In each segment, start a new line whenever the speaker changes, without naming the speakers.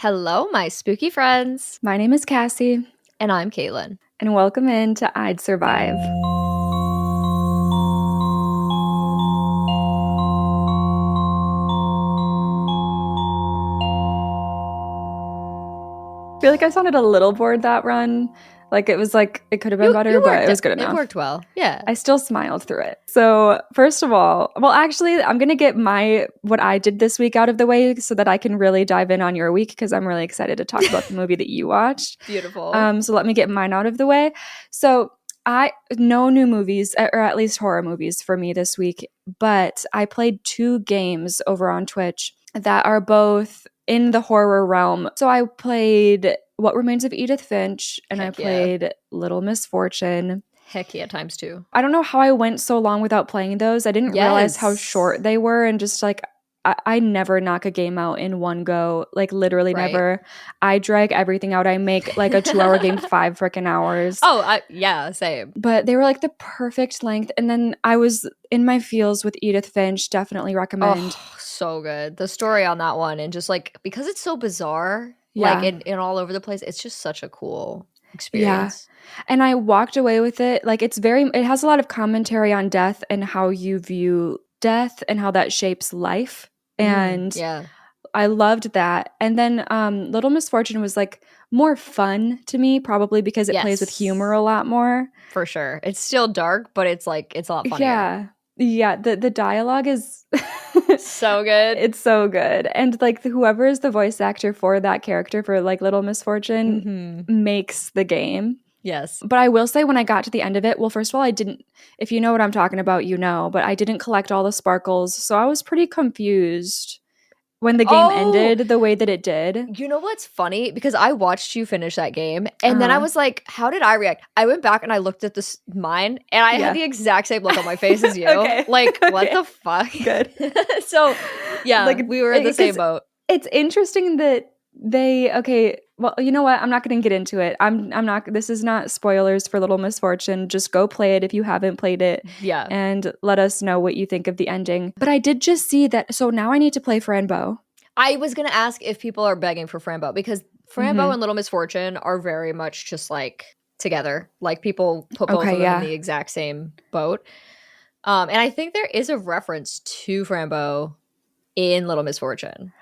Hello, my spooky friends.
My name is Cassie,
And I'm Caitlin.
and welcome into I'd Survive. I feel like I sounded a little bored that run. It could have been better, but it was good enough.
It worked well. Yeah.
I still smiled through it. So first of all, actually, I'm going to get what I did this week out of the way so that I can really dive in on your week because I'm really excited to talk about the movie that you watched.
Beautiful.
So let me get mine out of the way. So no new movies, or at least horror movies for me this week, but I played 2 games over on Twitch that are both in the horror realm. So I played What Remains of Edith Finch, and I played Little Misfortune.
Heck yeah, times 2.
I don't know how I went so long without playing those. I didn't realize how short they were, and just like I never knock a game out in one go, like literally never. I drag everything out. I make like a 2-hour game 5 freaking hours.
Yeah, same.
But they were like the perfect length. And then I was in my feels with Edith Finch. Definitely recommend.
Oh, so good. The story on that one, and just like because it's so bizarre,
Yeah.
like in all over the place, it's just such a cool experience.
Yeah. And I walked away with it. Like it has a lot of commentary on death and how you view death and how that shapes life. And I loved that. And then Little Misfortune was like more fun to me, probably because it plays with humor a lot more.
For sure. It's still dark, but it's a lot funnier.
Yeah. The dialogue is
so good.
It's so good. And like whoever is the voice actor for that character for like Little Misfortune makes the game.
Yes.
But I will say when I got to the end of it, well, first of all, if you know what I'm talking about, you know, but I didn't collect all the sparkles. So I was pretty confused when the game ended the way that it did.
You know what's funny? Because I watched you finish that game, and then I was like, how did I react? I went back and I looked at mine, and I had the exact same look on my face as you. Like, what the fuck?
Good.
So, yeah, like, we were in the same boat.
It's interesting that well, you know what? I'm not going to get into it. I'm not. This is not spoilers for Little Misfortune. Just go play it if you haven't played it.
Yeah.
And let us know what you think of the ending. But I did just see that. So now I need to play Franbo.
I was going to ask if people are begging for Franbo, because Franbo and Little Misfortune are very much just like together. Like people put both of them in the exact same boat. And I think there is a reference to Franbo in Little Misfortune.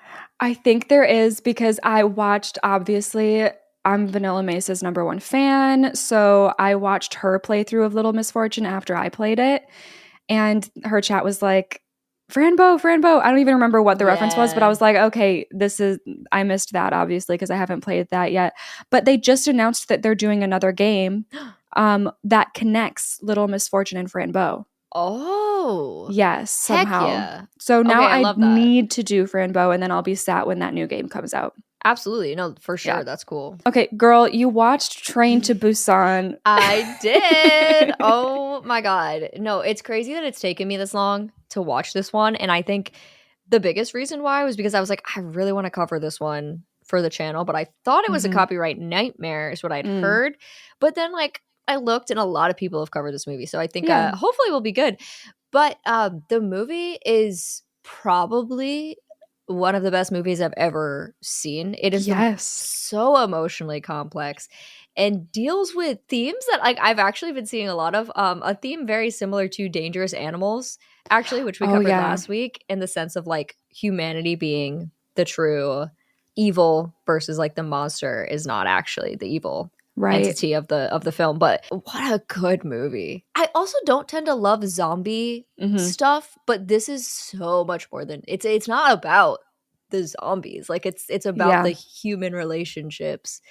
I think there is, because I watched, obviously, I'm Vanilla Mesa's #1 fan, so I watched her playthrough of Little Misfortune after I played it, and her chat was like, Franbo. I don't even remember what the reference was, but I was like, okay, I missed that, obviously, because I haven't played that yet. But they just announced that they're doing another game that connects Little Misfortune and Franbo.
Oh.
Yes, somehow.
Yeah.
So now I need to do Franbo, and then I'll be sat when that new game comes out.
Absolutely. No, for sure. Yeah. That's cool.
Okay, girl, you watched Train to Busan.
I did. Oh my God. No, it's crazy that it's taken me this long to watch this one. And I think the biggest reason why was because I was like, I really want to cover this one for the channel, but I thought it was a copyright nightmare is what I'd heard. But then like I looked, and a lot of people have covered this movie. So I think hopefully we'll be good. But the movie is probably one of the best movies I've ever seen. It is so emotionally complex and deals with themes that I've actually been seeing a lot of. A theme very similar to Dangerous Animals, actually, which we covered last week, in the sense of like humanity being the true evil versus like the monster is not actually the evil entity of the film. But what a good movie. I also don't tend to love zombie stuff, but this is so much more than it's not about the zombies. Like it's about the human relationships.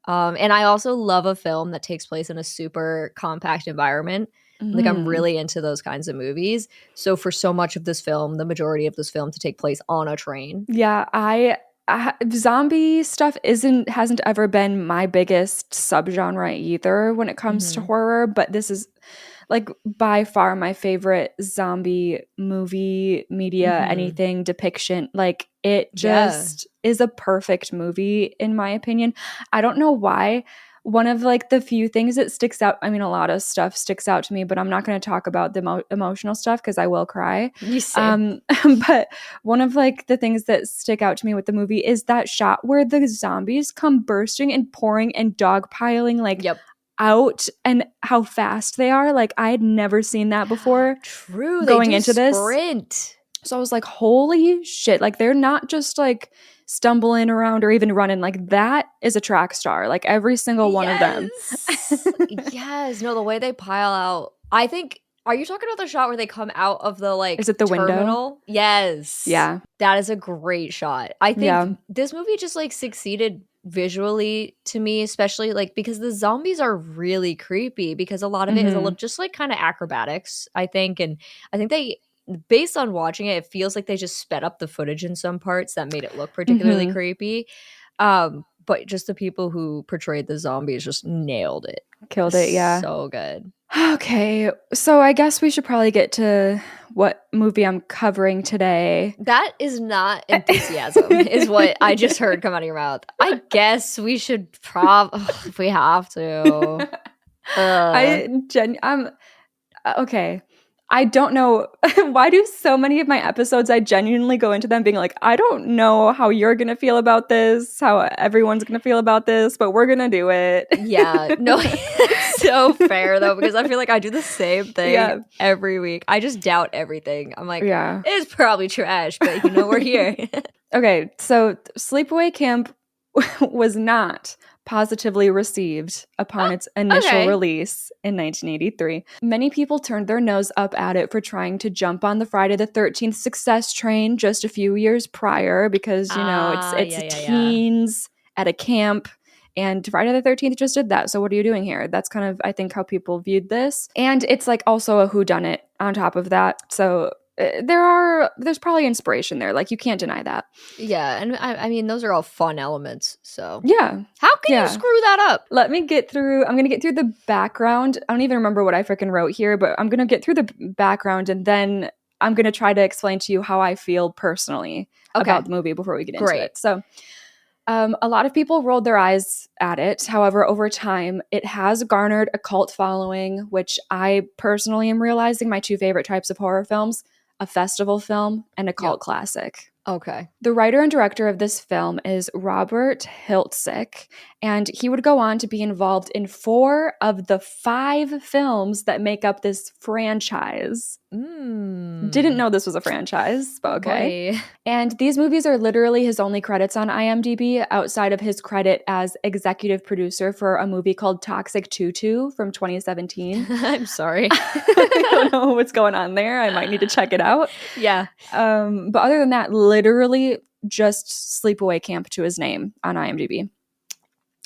And I also love a film that takes place in a super compact environment. Like I'm really into those kinds of movies. So for so much of this film, the majority of this film to take place on a train.
Yeah, zombie stuff hasn't ever been my biggest subgenre either when it comes to horror, but this is like by far my favorite zombie movie, media, anything, depiction. Like it just is a perfect movie in my opinion. I don't know why. one of like the few things that sticks out, I mean, a lot of stuff sticks out to me, but I'm not going to talk about the emotional stuff because I will cry.
You same.
But one of like the things that stick out to me with the movie is that shot where the zombies come bursting and pouring and dogpiling like
Yep.
out, and how fast they are. Like I had never seen that before.
True.
Going
they do
into this.
sprint.
So I was like, holy shit. Like they're not just like stumbling around or even running. Like that is a track star. Like every single one of them.
Yes. No, the way they pile out. I think, are you talking about the shot where they come out of the like
Is it the
terminal?
window?
Yes.
Yeah.
That is a great shot. I think this movie just like succeeded visually to me, especially like because the zombies are really creepy because a lot of it is a little just like kind of acrobatics, I think. And I think they, based on watching it, it feels like they just sped up the footage in some parts that made it look particularly creepy. But just the people who portrayed the zombies just nailed it.
Killed it, yeah.
So good.
Okay, so I guess we should probably get to what movie I'm covering today.
That is not enthusiasm, is what I just heard come out of your mouth. I guess we should if we have to.
I'm okay. I don't know why do so many of my episodes I genuinely go into them being like, I don't know how you're gonna feel about this, how everyone's gonna feel about this, but we're gonna do it.
Yeah, no, it's so fair though, because I feel like I do the same thing every week. I just doubt everything. I'm like, it's probably trash, but you know, we're here.
Okay, so Sleepaway Camp was not positively received upon its initial release in 1983. Many people turned their nose up at it for trying to jump on the Friday the 13th success train just a few years prior because, you know, it's teens at a camp. And Friday the 13th just did that. So what are you doing here? That's kind of, I think, how people viewed this. And it's like also a whodunit on top of that. So there's probably inspiration there. Like you can't deny that.
Yeah, and I mean those are all fun elements. So
yeah,
how can you screw that up?
I'm gonna get through the background. I don't even remember what I freaking wrote here, but I'm gonna get through the background and then I'm gonna try to explain to you how I feel personally about the movie before we get into it. So a lot of people rolled their eyes at it. However, over time, it has garnered a cult following, which I personally am realizing my two favorite types of horror films: a festival film and a cult classic.
Okay.
The writer and director of this film is Robert Hiltzik, and he would go on to be involved in 4 of the 5 films that make up this franchise. Didn't know this was a franchise, but okay. Boy. And these movies are literally his only credits on IMDb outside of his credit as executive producer for a movie called Toxic Tutu from 2017.
I'm sorry.
I don't know what's going on there. I might need to check it out.
Yeah.
But other than that, literally just Sleepaway Camp to his name on IMDb.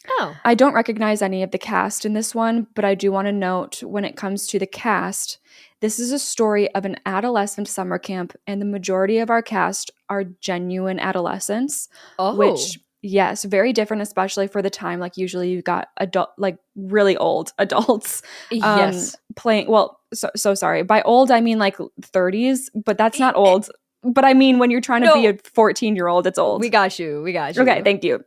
Oh.
I don't recognize any of the cast in this one, but I do want to note when it comes to the cast, this is a story of an adolescent summer camp, and the majority of our cast are genuine adolescents. Oh. Which, yes, very different, especially for the time. Like usually you've got really old adults playing. Well, so sorry. By old, I mean like 30s, but that's not old. But I mean, when you're trying to be a 14-year-old, it's old.
We got you.
Okay, thank you.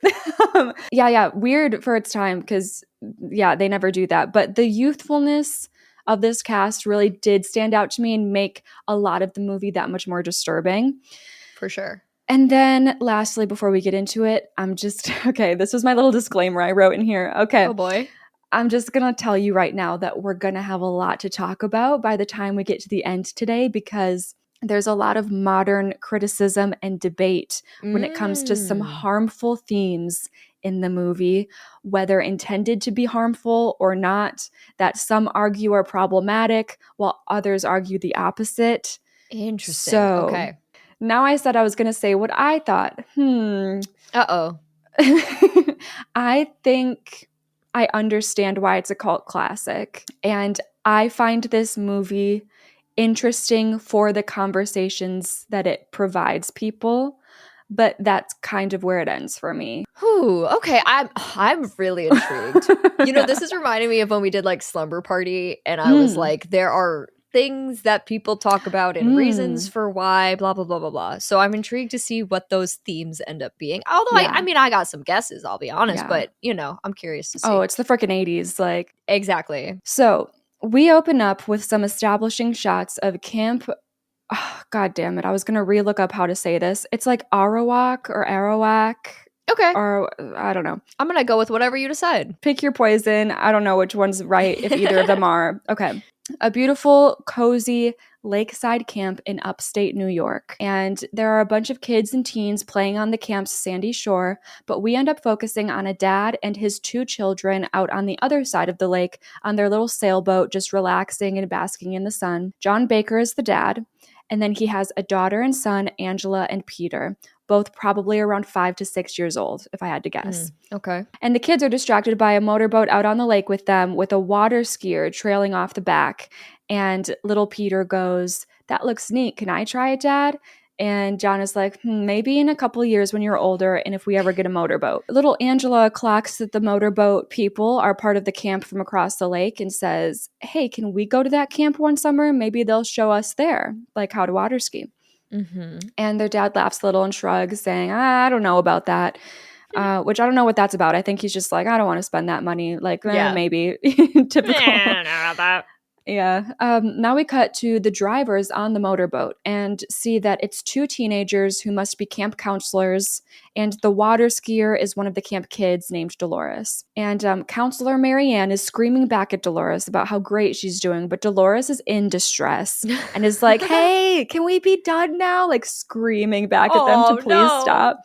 Yeah. Weird for its time because, they never do that. But the youthfulness of this cast really did stand out to me and make a lot of the movie that much more disturbing.
For sure.
And then lastly, before we get into it, this was my little disclaimer I wrote in here. Okay.
Oh boy.
I'm just going to tell you right now that we're going to have a lot to talk about by the time we get to the end today because there's a lot of modern criticism and debate when it comes to some harmful themes in the movie, whether intended to be harmful or not, that some argue are problematic while others argue the opposite.
Interesting.
So,
okay.
Now I said I was going to say what I thought.
Uh-oh.
I think I understand why it's a cult classic. And I find this movie interesting for the conversations that it provides people, but that's kind of where it ends for me.
Ooh, okay. I'm really intrigued. This is reminding me of when we did like Slumber Party, and I was like, there are things that people talk about and reasons for why, blah, blah, blah, blah, blah. So I'm intrigued to see what those themes end up being. Although,
Yeah.
I mean, I got some guesses, I'll be honest,
Yeah.
but, you know, I'm curious to see.
Oh, it's the freaking 80s. Like,
exactly.
So we open up with some establishing shots of Camp. Oh, God damn it. I was going to relook up how to say this. It's like Arawak or Arawak.
Okay.
Or I don't know.
I'm going to go with whatever you decide.
Pick your poison. I don't know which one's right, if either of them are. Okay. A beautiful, cozy lakeside camp in upstate New York. And there are a bunch of kids and teens playing on the camp's sandy shore, but we end up focusing on a dad and his 2 children out on the other side of the lake on their little sailboat, just relaxing and basking in the sun. John Baker is the dad, and then he has a daughter and son, Angela and Peter, both probably around 5 to 6 years old, if I had to guess.
Okay.
And the kids are distracted by a motorboat out on the lake with them, with a water skier trailing off the back. And little Peter goes, "That looks neat. Can I try it, Dad?" And John is like, maybe in a couple of years when you're older and if we ever get a motorboat. Little Angela clocks that the motorboat people are part of the camp from across the lake and says, "Hey, can we go to that camp one summer? Maybe they'll show us there, like how to water ski." And their dad laughs a little and shrugs, saying, "I don't know about that." Which I don't know what that's about. I think he's just like, I don't want to spend that money. Like, maybe. Typical.
I don't know about that.
Yeah. Now we cut to the drivers on the motorboat and see that it's 2 teenagers who must be camp counselors, and the water skier is one of the camp kids named Dolores. And Counselor Marianne is screaming back at Dolores about how great she's doing, but Dolores is in distress and is like, "Hey, can we be done now?" Like screaming back at them to please stop.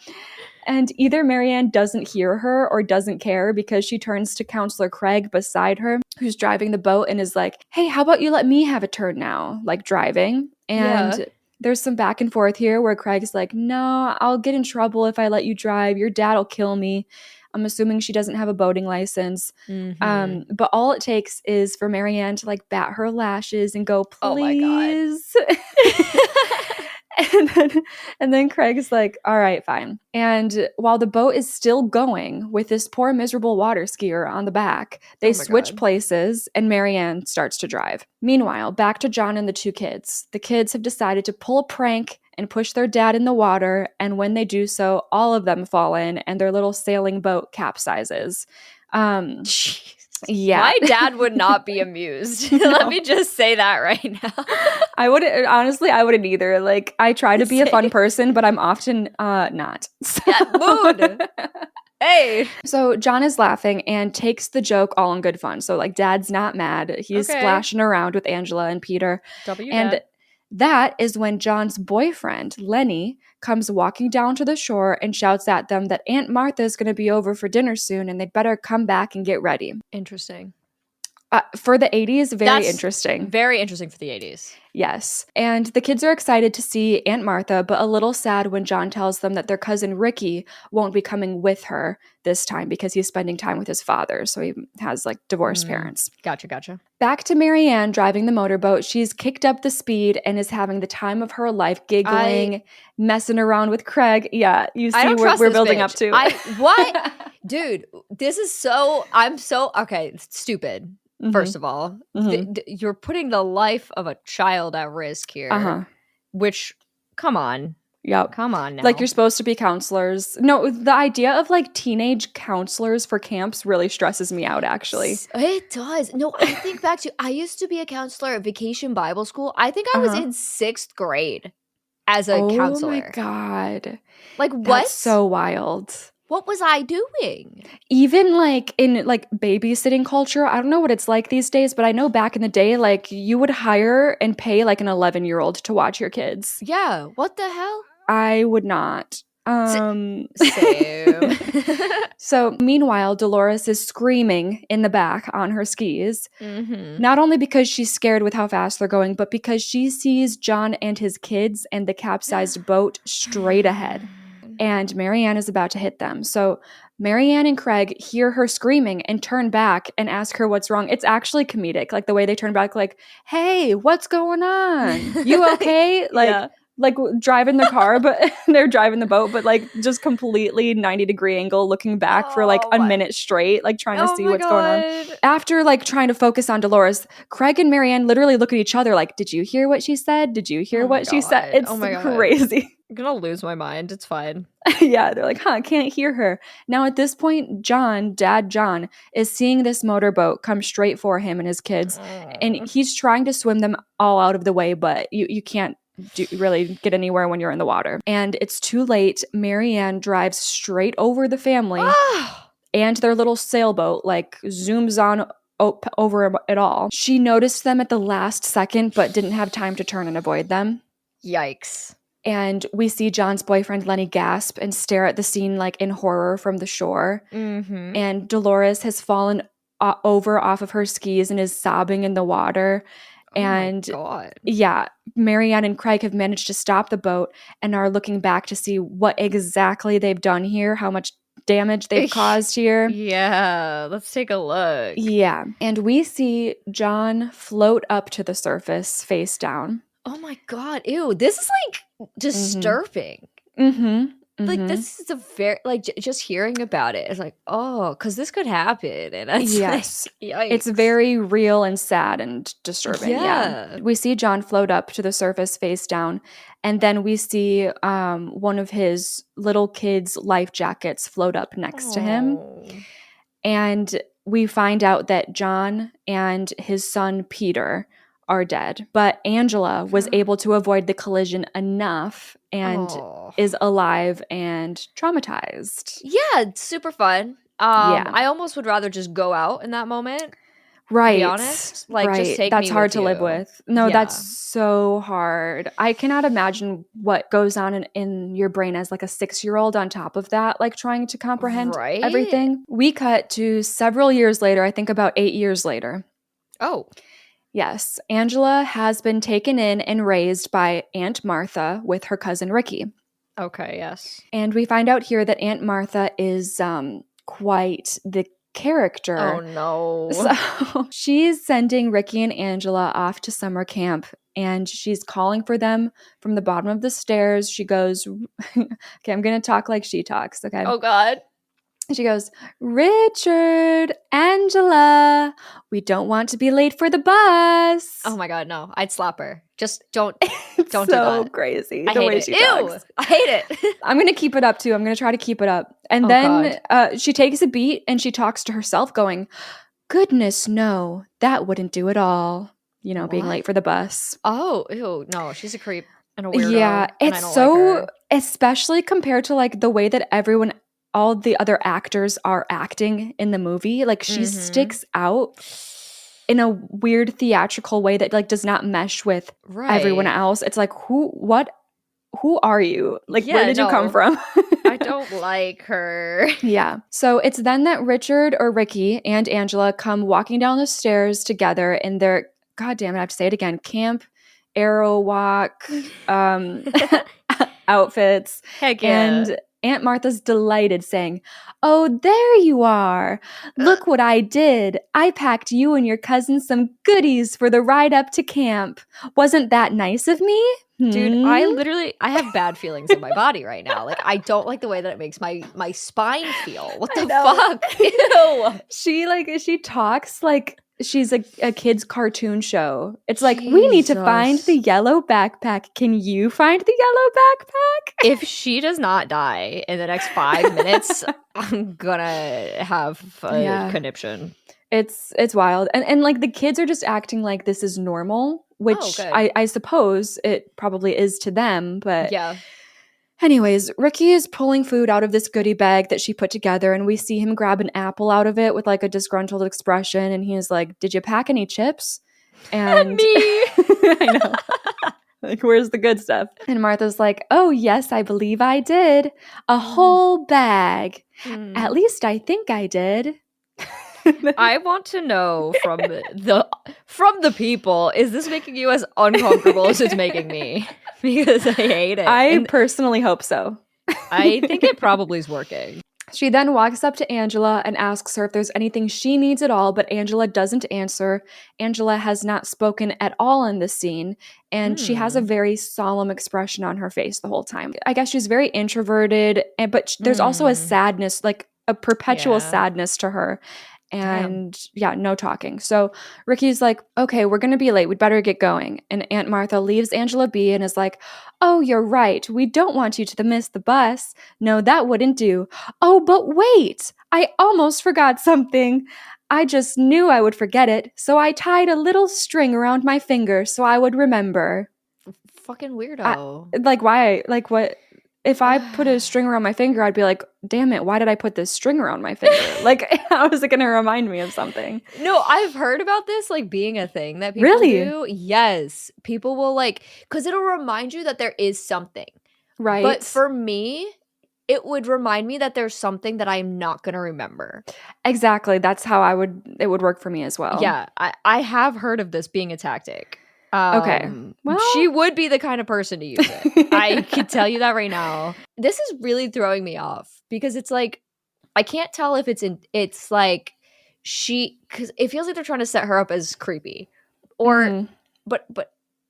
And either Marianne doesn't hear her or doesn't care, because she turns to Counselor Craig beside her, who's driving the boat, and is like, "Hey, how about you let me have a turn now?" Like driving. And there's some back and forth here where Craig's like, "No, I'll get in trouble if I let you drive. Your dad'll kill me." I'm assuming she doesn't have a boating license. But all it takes is for Marianne to like bat her lashes and go, "Please." Oh my God. And then Craig's like, "All right, fine." And while the boat is still going with this poor miserable water skier on the back, they switch places and Marianne starts to drive. Meanwhile, back to John and the 2 kids. The kids have decided to pull a prank and push their dad in the water, and when they do so, all of them fall in and their little sailing boat capsizes. Yeah.
My dad would not be amused. Let me just say that right now.
I wouldn't either. Like, I try to be a fun person, but I'm often not.
Mood. Hey.
So John is laughing and takes the joke all in good fun. So like dad's not mad. He's splashing around with Angela and Peter. And that is when John's boyfriend, Lenny, comes walking down to the shore and shouts at them that Aunt Martha is going to be over for dinner soon and they'd better come back and get ready.
Interesting.
For the 80s, very interesting.
Very interesting for the 80s.
Yes. And the kids are excited to see Aunt Martha, but a little sad when John tells them that their cousin Ricky won't be coming with her this time because he's spending time with his father. So he has like divorced parents.
Gotcha.
Back to Marianne driving the motorboat. She's kicked up the speed and is having the time of her life, giggling, messing around with Craig. Yeah, you see what we're building up to.
What? Dude, this is stupid. First of all, you're putting the life of a child at risk here, which, come on.
Yep.
Come on now.
Like, you're supposed to be counselors. No, the idea of like teenage counselors for camps really stresses me out, actually.
It does. No, I think back to, I used to be a counselor at Vacation Bible School. I think I was in 6th grade as a counselor.
Oh my God.
Like, what?
That's so wild.
What was I doing?
Even like in like babysitting culture, I don't know what it's like these days, but I know back in the day, like you would hire and pay like an 11-year-old to watch your kids.
Yeah. What the hell?
I would not.
Same.
So meanwhile, Dolores is screaming in the back on her skis, not only because she's scared with how fast they're going, but because she sees John and his kids and the capsized boat straight ahead. And Marianne is about to hit them. So Marianne and Craig hear her screaming and turn back and ask her what's wrong. It's actually comedic, like the way they turn back, like, "Hey, what's going on? You okay?" Like, like driving the car, but they're driving the boat, but like just completely 90-degree angle looking back for like a minute straight, like trying to see what's going on. After like trying to focus on Dolores, Craig and Marianne literally look at each other like, did you hear what she said? Did you hear what she said? It's crazy.
I'm gonna lose my mind. It's fine.
Yeah, they're like, can't hear her. Now at this point, Dad John, is seeing this motorboat come straight for him and his kids, and he's trying to swim them all out of the way, but you can't really get anywhere when you're in the water. And it's too late. Marianne drives straight over the family and their little sailboat, like zooms on over it all. She noticed them at the last second, but didn't have time to turn and avoid them.
Yikes.
And we see John's boyfriend Lenny gasp and stare at the scene like in horror from the shore.
Mm-hmm.
And Dolores has fallen over off of her skis and is sobbing in the water. And
my God.
Yeah, Marianne and Craig have managed to stop the boat and are looking back to see what exactly they've done here, how much damage they've caused here.
Yeah, let's take a look.
Yeah, and we see John float up to the surface face down.
Oh my God, ew, this is like disturbing.
Mm-hmm.
Like this is a very like just hearing about it is like, oh, because this could happen, and it's
yes,
like,
it's very real and sad and disturbing.
Yeah,
we see John float up to the surface face down, and then we see one of his little kids' life jackets float up next to him, and we find out that John and his son Peter are dead, but Angela was able to avoid the collision enough and is alive and traumatized.
Yeah, it's super fun. I almost would rather just go out in that moment.
Right.
To be honest. Like, just take
that's
me
hard
with
to
you.
live with. No, that's so hard. I cannot imagine what goes on in your brain as like a 6-year-old on top of that, like trying to comprehend everything. We cut to several years later, I think about 8 years later.
Oh.
Yes, Angela has been taken in and raised by Aunt Martha with her cousin Ricky.
Okay, yes.
And we find out here that Aunt Martha is quite the character.
Oh, no.
So she's sending Ricky and Angela off to summer camp, and she's calling for them from the bottom of the stairs. She goes, okay, I'm going to talk like she talks, okay?
Oh, God.
She goes, Richard, Angela, we don't want to be late for the bus.
Oh my God, no. I'd slap her. Just don't do that.
So crazy.
The way she talks. I hate it.
I'm going to keep it up too. I'm going to try to keep it up. And then she takes a beat and she talks to herself going, goodness, no, that wouldn't do at all. You know, being late for the bus.
Oh, ew, no, she's a creep and a weirdo.
Yeah, it's so,
like
especially compared to like the way that all the other actors are acting in the movie. Like she sticks out in a weird theatrical way that like does not mesh with everyone else. It's like, who are you? Like, where did you come from?
I don't like her.
Yeah. So it's then that Richard or Ricky and Angela come walking down the stairs together in their, God damn it, I have to say it again, Camp Arrow Walk outfits.
Heck yeah.
And Aunt Martha's delighted, saying, oh, there you are. Look what I did. I packed you and your cousin some goodies for the ride up to camp. Wasn't that nice of me?
Dude, I have bad feelings in my body right now. Like, I don't like the way that it makes my spine feel. What the fuck? Ew.
She talks like she's a kid's cartoon show. It's like, we need to find the yellow backpack. Can you find the yellow backpack?
If she does not die in the next 5 minutes, I'm gonna have a conniption.
It's wild. And like the kids are just acting like this is normal, which I suppose it probably is to them. But
yeah.
Anyways, Ricky is pulling food out of this goodie bag that she put together, and we see him grab an apple out of it with like a disgruntled expression, and he's like, did you pack any chips? And
me.
I know. Like, where's the good stuff? And Martha's like, oh, yes, I believe I did. A whole bag. At least I think I did.
I want to know from the people, is this making you as uncomfortable as it's making me? Because I hate it.
I personally hope so.
I think it probably is working.
She then walks up to Angela and asks her if there's anything she needs at all, but Angela doesn't answer. Angela has not spoken at all in this scene, and she has a
Hmm.
very solemn expression on her face the whole time. I guess she's very introverted, but there's also a
Mm.
sadness, like a perpetual
Yeah.
sadness to her.
Damn.
And yeah, no talking. So Ricky's like, okay, we're going to be late. We'd better get going. And Aunt Martha leaves Angela be and is like, oh, you're right. We don't want you to miss the bus. No, that wouldn't do. Oh, but wait, I almost forgot something. I just knew I would forget it, so I tied a little string around my finger so I would remember.
Fucking
I,
weirdo.
like, why? Like, what? If I put a string around my finger, I'd be like, damn it, why did I put this string around my finger? Like, how is it going to remind me of something?
No, I've heard about this like being a thing that people
Really?
do. Yes. People will like, because it'll remind you that there is something. But
Right?
for me, it would remind me that there's something that I'm not going to remember.
Exactly. That's how it would work for me as well.
Yeah, I have heard of this being a tactic.
Okay.
She
Well,
would be the kind of person to use it. I can tell you that right now. This is really throwing me off because it's like I can't tell if it's like cuz it feels like they're trying to set her up as creepy. Or
mhm.
but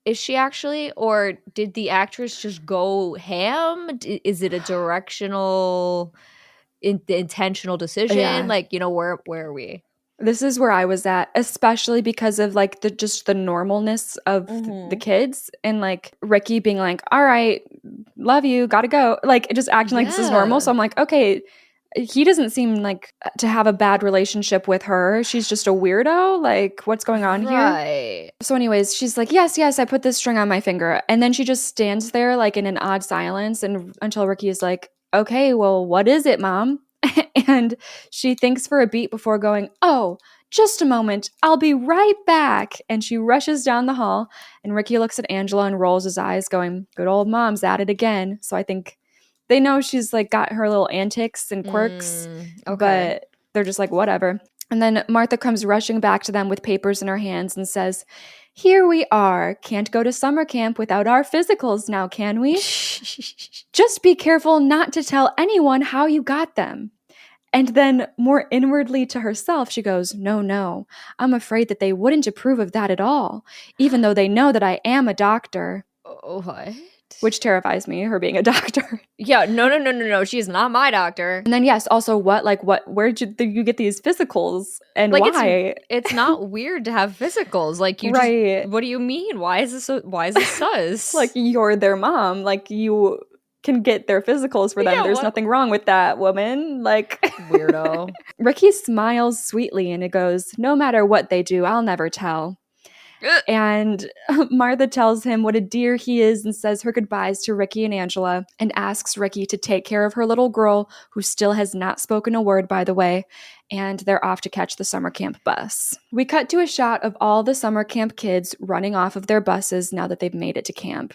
is she actually, or did the actress just go ham? Is it a directional intentional decision?
Yeah.
Like, where are we?
This is where I was at, especially because of like the normalness of the
Mhm.
kids and like Ricky being like, "All right, love you, gotta go," like just acting like this is normal. So
Yeah.
I'm like, okay, he doesn't seem like to have a bad relationship with her. She's just a weirdo. Like, what's going on here?
Right.
So, anyways, she's like, "Yes, yes, I put this string on my finger," and then she just stands there like in an odd silence, and until Ricky is like, "Okay, well, what is it, mom?" And she thinks for a beat before going, "Oh, just a moment. I'll be right back." And she rushes down the hall, and Ricky looks at Angela and rolls his eyes, going, "Good old mom's at it again." So I think they know she's like got her little antics and quirks,
Okay.
but they're just like, whatever. And then Martha comes rushing back to them with papers in her hands and says, "Here we are. Can't go to summer camp without our physicals now, can we? Just be careful not to tell anyone how you got them." And then, more inwardly to herself, she goes, "No, no, I'm afraid that they wouldn't approve of that at all, even though they know that I am a doctor,"
Oh, what?
which terrifies me, her being a doctor.
Yeah, no, no, no, no, no. She's not my doctor.
And then, yes, also, where'd you get these physicals and
Like it's
why?
it's not weird to have physicals. Like you just
Right.
what do you mean? Why is this
Like,
sus?
you're their mom. Like, you can get their physicals for them.
Yeah,
There's
what
nothing wrong with that, woman. Like,
weirdo.
Ricky smiles sweetly and it goes, "No matter what they do, I'll never tell."
Ugh.
And Martha tells him what a dear he is and says her goodbyes to Ricky and Angela and asks Ricky to take care of her little girl, who still has not spoken a word, by the way. And they're off to catch the summer camp bus. We cut to a shot of all the summer camp kids running off of their buses now that they've made it to camp.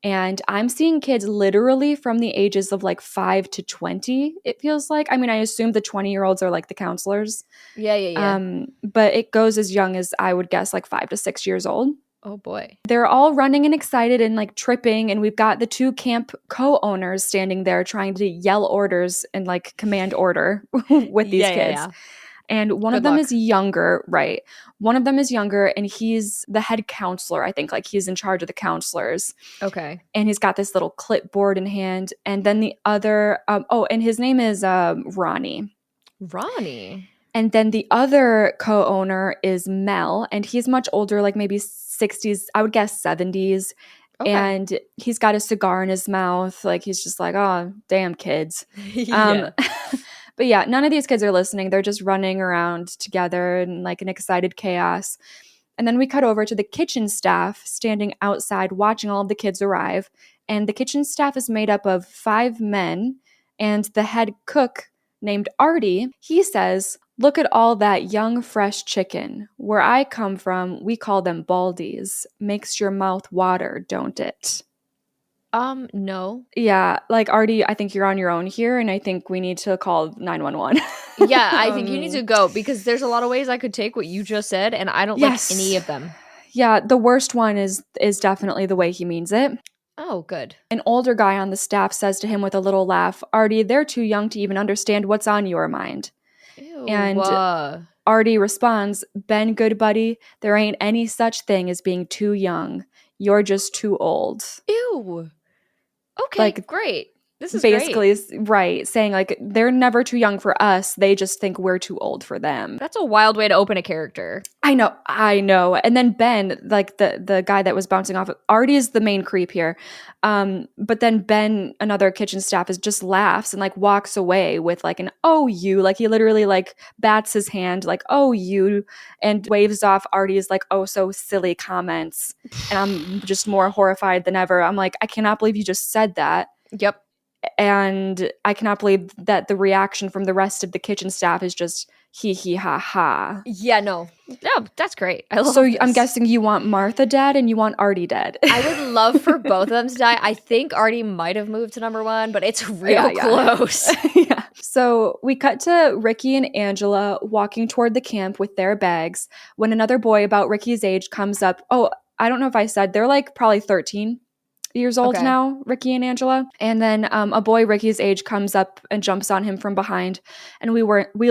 And I'm seeing kids literally from the ages of like 5 to 20, it feels like. I mean, I assume the 20-year-olds are like the counselors.
Yeah, yeah, yeah.
But it goes as young as I would guess, like 5 to 6 years old.
Oh boy.
They're all running and excited and like tripping, and we've got the two camp co-owners standing there trying to yell orders and like command order with these
Yeah, yeah,
kids.
yeah.
And one of
Good
them
luck.
is younger, right? One of them is younger, and he's the head counselor, I think. Like, he's in charge of the counselors.
Okay.
And he's got this little clipboard in hand. And then the other, and his name is Ronnie.
Ronnie.
And then the other co-owner is Mel, and he's much older, like maybe 60s, I would guess 70s.
Okay.
And he's got a cigar in his mouth. Like, he's just like, "Oh, damn kids."
Yeah.
But yeah, none of these kids are listening. They're just running around together in like an excited chaos. And then we cut over to the kitchen staff standing outside watching all of the kids arrive. And the kitchen staff is made up of 5 men. And the head cook, named Artie, he says, "Look at all that young, fresh chicken. Where I come from, we call them baldies. Makes your mouth water, don't it?"
No.
Yeah, like, Artie, I think you're on your own here, and I think we need to call 911.
Yeah, I think you need to go because there's a lot of ways I could take what you just said, and I don't like any
Yes.
of them.
Yeah, the worst one is definitely the way he means it.
Oh, good.
An older guy on the staff says to him with a little laugh, Artie, they're too young to even understand what's on your mind.
Ew.
And Artie responds, Ben, good buddy, there ain't any such thing as being too young. You're just too old.
Ew. Okay,
Like,
great. This is great.
basically, right, saying like they're never too young for us. They just think we're too old for them.
That's a wild way to open a character.
I know. And then Ben, like the guy that was bouncing off, Artie is the main creep here. But then Ben, another kitchen staff, is just laughs and like walks away with like an oh you, like he literally like bats his hand like oh you, and waves off Artie's like oh so silly comments. And I'm just more horrified than ever. I'm like, I cannot believe you just said that.
Yep.
And I cannot believe that the reaction from the rest of the kitchen staff is just hee hee ha ha.
Yeah, no. No, that's great. I love
So
this.
I'm guessing you want Martha dead and you want Artie dead.
I would love for both of them to die. I think Artie might have moved to number 1, but it's real close.
Yeah. So we cut to Ricky and Angela walking toward the camp with their bags when another boy about Ricky's age comes up. Oh, I don't know if I said they're like probably 13 years old now, Ricky and Angela. And then a boy Ricky's age comes up and jumps on him from behind. And we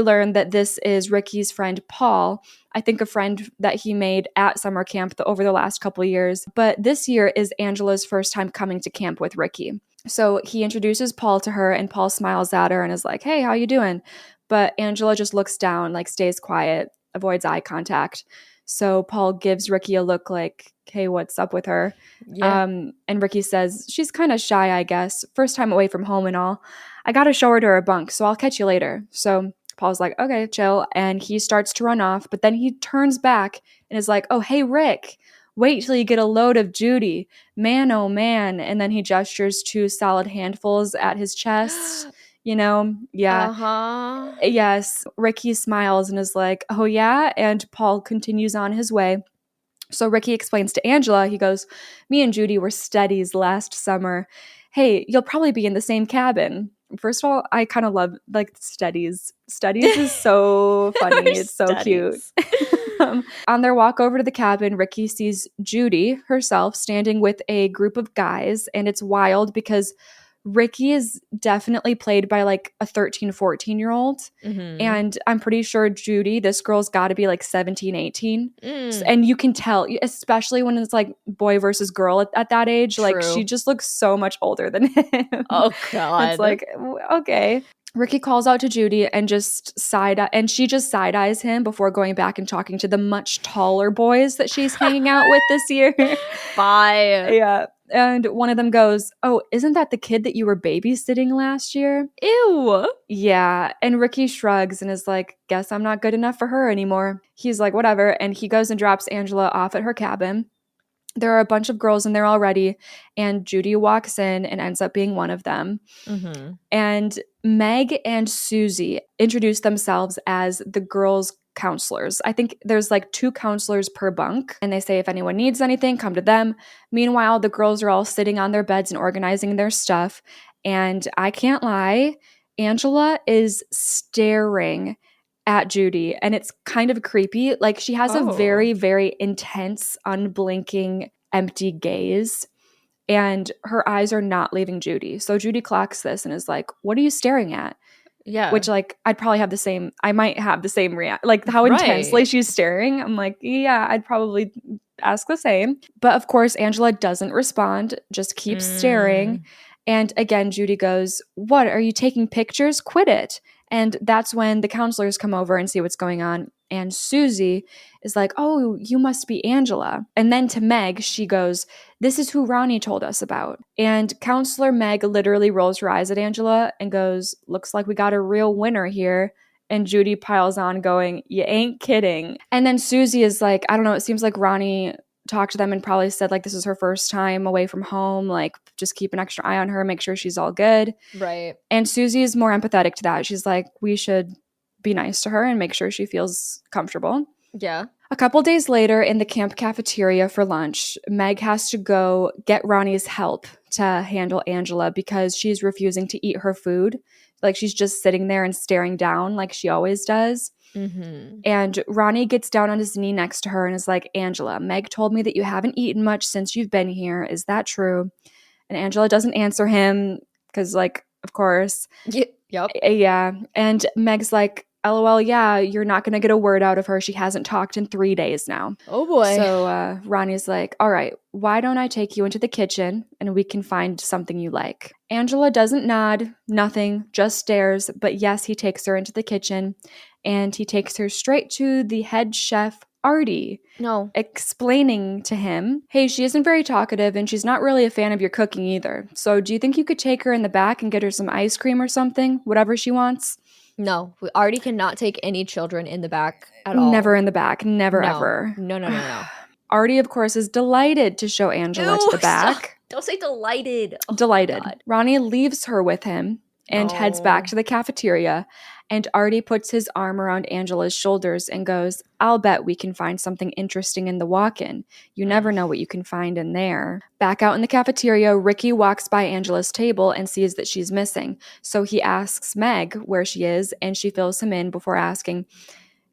learn that this is Ricky's friend Paul. I think a friend that he made at summer camp over the last couple of years. But this year is Angela's first time coming to camp with Ricky. So he introduces Paul to her and Paul smiles at her and is like, hey, how you doing? But Angela just looks down, like stays quiet, avoids eye contact. So Paul gives Ricky a look like, hey, what's up with her?
Yeah.
And Ricky says, she's kind of shy, I guess. First time away from home and all. I got to show her to her bunk, so I'll catch you later. So Paul's like, okay, chill. And he starts to run off, but then he turns back and is like, oh, hey, Rick, wait till you get a load of Judy. Man, oh, man. And then he gestures 2 solid handfuls at his chest. You know, yeah.
Uh-huh.
Yes. Ricky smiles and is like, oh, yeah. And Paul continues on his way. So Ricky explains to Angela, he goes, me and Judy were steadies last summer. Hey, you'll probably be in the same cabin. First of all, I kind of love like steadies. Steadies is so funny. It's so cute. On their walk over to the cabin, Ricky sees Judy herself standing with a group of guys. And it's wild because Ricky is definitely played by like a 13, 14-year-old.
Mm-hmm.
And I'm pretty sure Judy, this girl's got to be like 17, 18.
Mm.
And you can tell, especially when it's like boy versus girl at that age,
True.
like she just looks so much older than him.
Oh, God.
It's like, okay. Ricky calls out to Judy and just she just side eyes him before going back and talking to the much taller boys that she's hanging out with this year.
Bye.
Yeah. And one of them goes, oh, isn't that the kid that you were babysitting last year?
Ew.
Yeah. And Ricky shrugs and is like, guess I'm not good enough for her anymore. He's like, whatever. And he goes and drops Angela off at her cabin. There are a bunch of girls in there already, and Judy walks in and ends up being one of them.
Mm-hmm.
And Meg and Susie introduce themselves as the girls' counselors. I think there's like 2 counselors per bunk, and they say if anyone needs anything, come to them. Meanwhile, the girls are all sitting on their beds and organizing their stuff. And I can't lie, Angela is staring at Judy, and it's kind of creepy. Like she has a very, very intense, unblinking, empty gaze, and her eyes are not leaving Judy. So Judy clocks this and is like, what are you staring at?
Yeah.
Which like I might have the same react, like how intensely she's staring. I'm like, yeah, I'd probably ask the same. But of course, Angela doesn't respond, just keeps staring. And again, Judy goes, what, are you taking pictures? Quit it. And that's when the counselors come over and see what's going on. And Susie is like, oh, you must be Angela. And then to Meg, she goes, this is who Ronnie told us about. And Counselor Meg literally rolls her eyes at Angela and goes, looks like we got a real winner here. And Judy piles on going, you ain't kidding. And then Susie is like, I don't know, it seems like Ronnie talked to them and probably said like this is her first time away from home, like just keep an extra eye on her, make sure she's all good.
Right.
And Susie is more empathetic to that. She's like, we should be nice to her and make sure she feels comfortable.
Yeah.
A couple days later in the camp cafeteria for lunch, Meg has to go get Ronnie's help to handle Angela because she's refusing to eat her food. Like she's just sitting there and staring down like she always does.
Mm-hmm.
And Ronnie gets down on his knee next to her and is like, Angela, Meg told me that you haven't eaten much since you've been here. Is that true? And Angela doesn't answer him because, like, of course.
Yep.
Yeah. And Meg's like, LOL, yeah, you're not going to get a word out of her. She hasn't talked in 3 days now.
Oh boy.
So Ronnie's like, all right, why don't I take you into the kitchen and we can find something you like? Angela doesn't nod, nothing, just stares. But yes, he takes her into the kitchen and he takes her straight to the head chef, Artie.
No.
Explaining to him, hey, she isn't very talkative and she's not really a fan of your cooking either. So do you think you could take her in the back and get her some ice cream or something? Whatever she wants?
No. Artie cannot take any children in the back at all.
Never in the back. Never,
No.
ever.
No.
Artie, of course, is delighted to show Angela to the back.
Stop. Don't say delighted. Oh,
delighted.
God.
Ronnie leaves her with him and heads back to the cafeteria. And Artie puts his arm around Angela's shoulders and goes, I'll bet we can find something interesting in the walk-in. You never know what you can find in there. Back out in the cafeteria, Ricky walks by Angela's table and sees that she's missing. So he asks Meg where she is, and she fills him in before asking,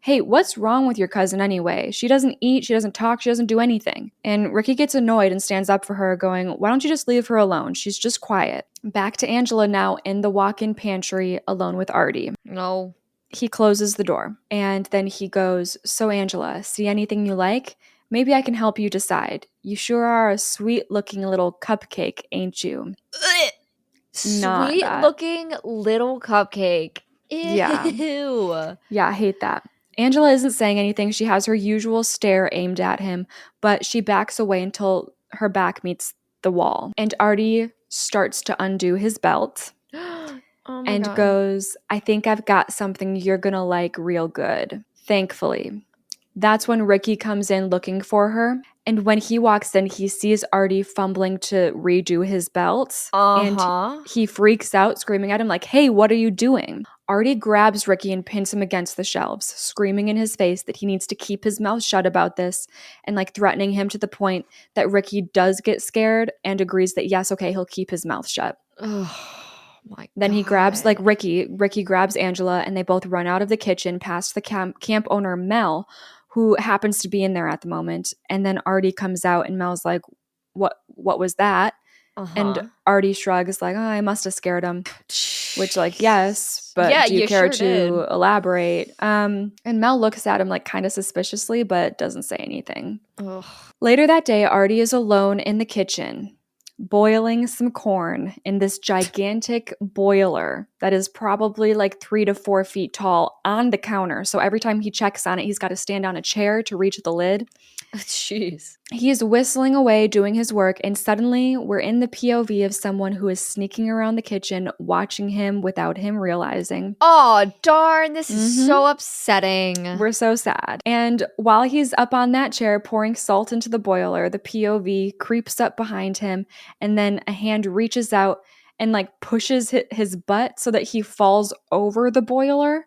hey, what's wrong with your cousin anyway? She doesn't eat, she doesn't talk, she doesn't do anything. And Ricky gets annoyed and stands up for her, going, why don't you just leave her alone? She's just quiet. Back to Angela now in the walk-in pantry alone with Artie.
No.
He closes the door and then he goes, so Angela, see anything you like? Maybe I can help you decide. You sure are a sweet-looking little cupcake, ain't you?
Sweet-looking little cupcake. Ew.
Yeah, I hate that. Angela isn't saying anything. She has her usual stare aimed at him, but she backs away until her back meets the wall. And Artie starts to undo his belt and goes, I think I've got something you're going to like real good. Thankfully. That's when Ricky comes in looking for her. And when he walks in, he sees Artie fumbling to redo his belt. And he freaks out, screaming at him like, hey, what are you doing? Artie grabs Ricky and pins him against the shelves, screaming in his face that he needs to keep his mouth shut about this and like threatening him to the point that Ricky does get scared and agrees that yes, okay, he'll keep his mouth shut. Then he grabs Ricky grabs Angela and they both run out of the kitchen past the camp owner Mel, who happens to be in there at the moment. And then Artie comes out and Mel's like, what was that? And Artie shrugs like, oh, I must have scared him. Which, like, yes, but do you care to elaborate? And Mel looks at him like kind of suspiciously, but doesn't say anything.
Ugh.
Later that day, Artie is alone in the kitchen, boiling some corn in this gigantic boiler that is probably like 3 to 4 feet tall on the counter. So every time he checks on it, he's got to stand on a chair to reach the lid.
Jeez.
He is whistling away doing his work, and suddenly we're in the POV of someone who is sneaking around the kitchen, watching him without him realizing.
Oh, darn. This is so upsetting.
We're so sad. And while he's up on that chair pouring salt into the boiler, the POV creeps up behind him, and then a hand reaches out and like pushes his butt so that he falls over the boiler.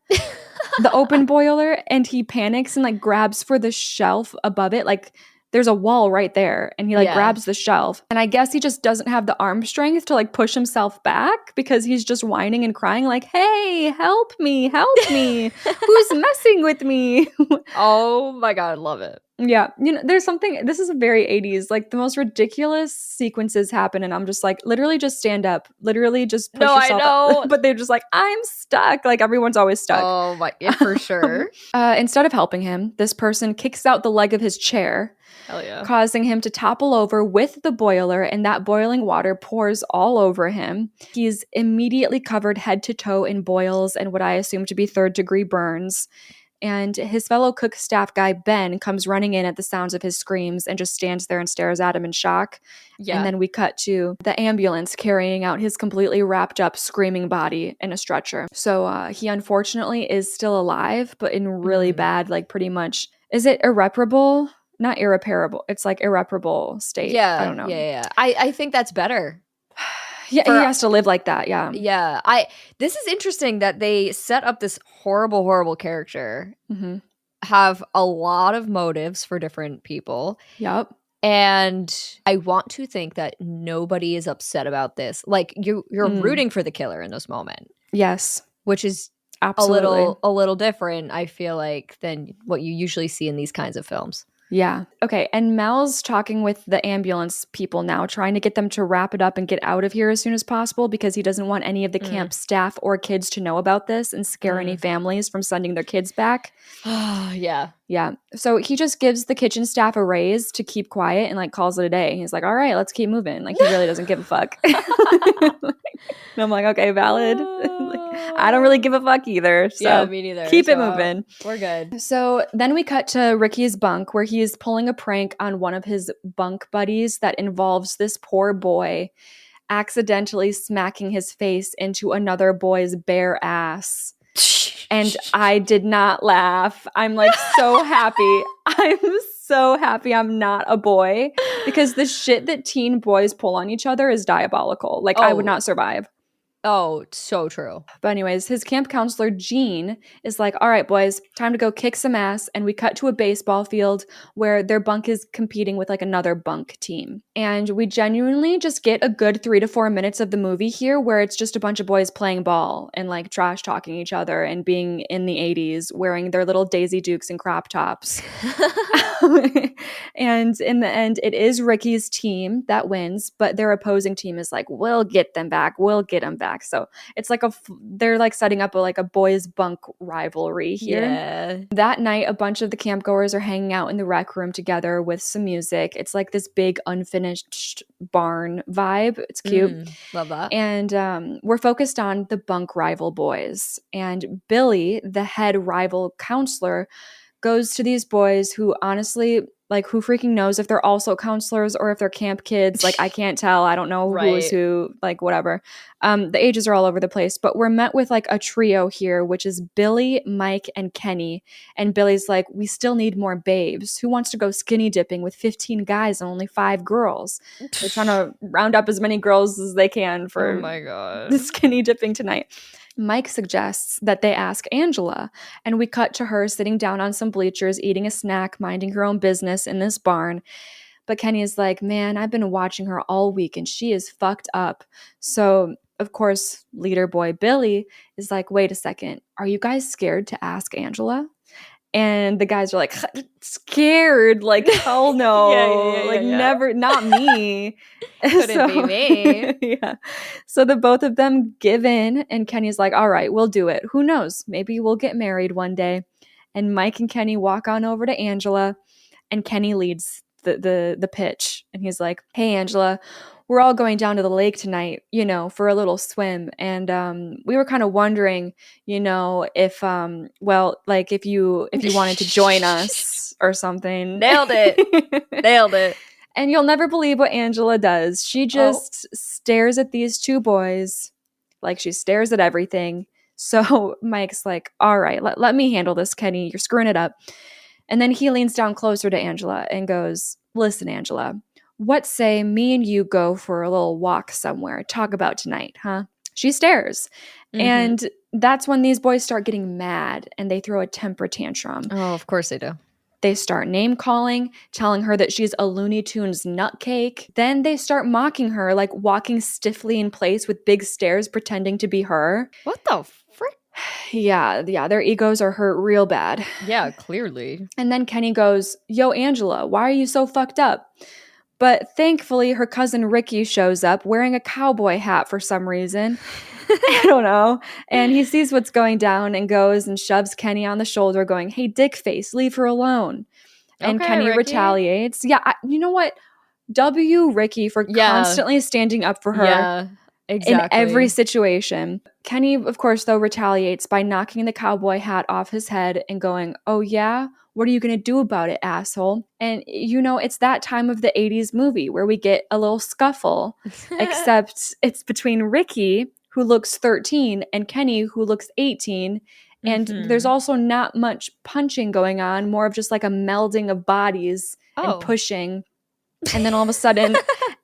The open boiler, and he panics and like grabs for the shelf above it. Like there's a wall right there, and he like grabs the shelf. And I guess he just doesn't have the arm strength to like push himself back because he's just whining and crying like, hey, help me, who's messing with me?
Oh my God, love it.
Yeah, you know, there's something, this is a very 80s, like the most ridiculous sequences happen and I'm just like, literally just stand up, literally just push yourself up. But they're just like, I'm stuck, like everyone's always stuck.
Oh my, yeah, for sure.
Instead of helping him, this person kicks out the leg of his chair, causing him to topple over with the boiler, and that boiling water pours all over him. He's immediately covered head to toe in boils and what I assume to be 3rd-degree burns. And his fellow cook staff guy, Ben, comes running in at the sounds of his screams and just stands there and stares at him in shock. Yeah. And then we cut to the ambulance carrying out his completely wrapped up screaming body in a stretcher. So he unfortunately is still alive, but in really bad, like pretty much, is it irreparable? Not irreparable. It's like irreparable state.
Yeah.
I don't know.
Yeah. I think that's better.
Yeah, he has to live like that, yeah.
Yeah. This is interesting that they set up this horrible character, have a lot of motives for different people.
Yep.
And I want to think that nobody is upset about this. Like, you're rooting for the killer in this moment.
Yes.
Which is
absolutely
a little different, I feel like, than what you usually see in these kinds of films.
Yeah. Okay. And Mel's talking with the ambulance people now, trying to get them to wrap it up and get out of here as soon as possible because he doesn't want any of the camp staff or kids to know about this and scare any families from sending their kids back.
Yeah.
Yeah. So he just gives the kitchen staff a raise to keep quiet and like calls it a day. He's like, all right, let's keep moving. Like he really doesn't give a fuck. And I'm like, okay, valid. Like, I don't really give a fuck either. So
yeah, me neither.
Keep it
So,
moving.
We're good.
So then we cut to Ricky's bunk where he is pulling a prank on one of his bunk buddies that involves this poor boy accidentally smacking his face into another boy's bare ass. And I did not laugh. I'm like so happy. I'm so happy I'm not a boy because the shit that teen boys pull on each other is diabolical. Like I would not survive.
Oh, so true.
But anyways, his camp counselor, Gene, is like, all right, boys, time to go kick some ass. And we cut to a baseball field where their bunk is competing with like another bunk team. And we genuinely just get a good 3 to 4 minutes of the movie here where it's just a bunch of boys playing ball and like trash talking each other and being in the 80s, wearing their little Daisy Dukes and crop tops. And in the end, it is Ricky's team that wins, but their opposing team is like, we'll get them back. We'll get them back. So it's like they're like setting up a boys bunk rivalry here.
Yeah.
That night, a bunch of the campgoers are hanging out in the rec room together with some music. It's like this big unfinished barn vibe. It's cute.
Love that.
And we're focused on the bunk rival boys. And Billy, the head rival counselor, goes to these boys who honestly, like, who freaking knows if they're also counselors or if they're camp kids? Like, I can't tell. I don't know who is who, like, whatever. The ages are all over the place, but we're met with like a trio here, which is Billy, Mike, and Kenny. And Billy's like, we still need more babes. Who wants to go skinny dipping with 15 guys and only 5 girls? They're trying to round up as many girls as they can for the skinny dipping tonight. Mike suggests that they ask Angela, and we cut to her sitting down on some bleachers, eating a snack, minding her own business in this barn. But Kenny is like, man, I've been watching her all week, and she is fucked up. So, of course, leader boy Billy is like, wait a second, are you guys scared to ask Angela? And the guys are like, scared, like, hell no, never, not me.
Couldn't be me.
Yeah. So the both of them give in, and Kenny's like, all right, we'll do it. Who knows? Maybe we'll get married one day. And Mike and Kenny walk on over to Angela, and Kenny leads the pitch. And he's like, hey, Angela, we're all going down to the lake tonight, for a little swim. And we were kind of wondering, if if you wanted to join us or something.
Nailed it.
And you'll never believe what Angela does. She just stares at these two boys like she stares at everything. So Mike's like, all right, let me handle this, Kenny. You're screwing it up. And then he leans down closer to Angela and goes, listen, Angela, what say me and you go for a little walk somewhere, talk about tonight, huh? She stares. And that's when these boys start getting mad and they throw a temper tantrum.
Oh, of course they do.
They start name calling, telling her that she's a Looney Tunes nutcake. Then they start mocking her, like walking stiffly in place with big stares, pretending to be her.
What the frick?
Yeah, their egos are hurt real bad.
Yeah, clearly.
And then Kenny goes, yo, Angela, why are you so fucked up? But thankfully, her cousin Ricky shows up wearing a cowboy hat for some reason. I don't know. And he sees what's going down and goes and shoves Kenny on the shoulder going, hey, dick face, leave her alone. And Kenny Ricky retaliates. Yeah, you know what? W Ricky for constantly standing up for her.
Yeah, exactly.
In every situation. Kenny, of course, though, retaliates by knocking the cowboy hat off his head and going, oh, yeah? What are you going to do about it, asshole? And, it's that time of the 80s movie where we get a little scuffle, except it's between Ricky, who looks 13, and Kenny, who looks 18. And there's also not much punching going on, more of just like a melding of bodies and pushing. And then all of a sudden,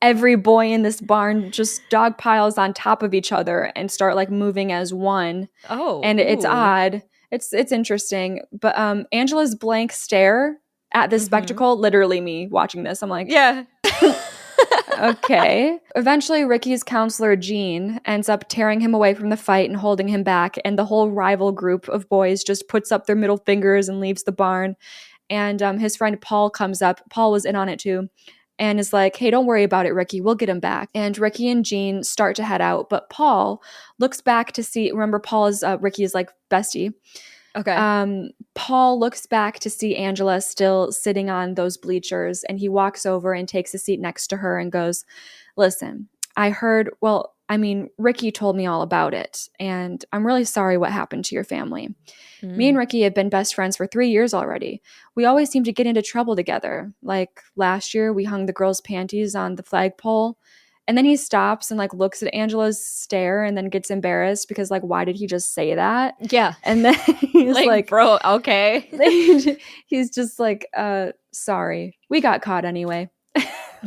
every boy in this barn just dog piles on top of each other and start like moving as one. And it's odd. It's interesting. But Angela's blank stare at this spectacle, literally me watching this, I'm like,
yeah.
Okay. Eventually, Ricky's counselor, Gene, ends up tearing him away from the fight and holding him back. And the whole rival group of boys just puts up their middle fingers and leaves the barn. And his friend Paul comes up. Paul was in on it too. And is like, hey, don't worry about it, Ricky. We'll get him back. And Ricky and Jean start to head out. But Paul looks back to see, remember, Paul is Ricky's like bestie.
Okay.
Paul looks back to see Angela still sitting on those bleachers. And he walks over and takes a seat next to her and goes, listen, I heard, Ricky told me all about it. And I'm really sorry what happened to your family. Me and Ricky have been best friends for 3 years already. We always seem to get into trouble together. Like last year, we hung the girls' panties on the flagpole. And then he stops and like looks at Angela's stare and then gets embarrassed because like, why did he just say that?
Yeah.
And then he's like,
bro, okay.
he's just like, sorry. We got caught anyway.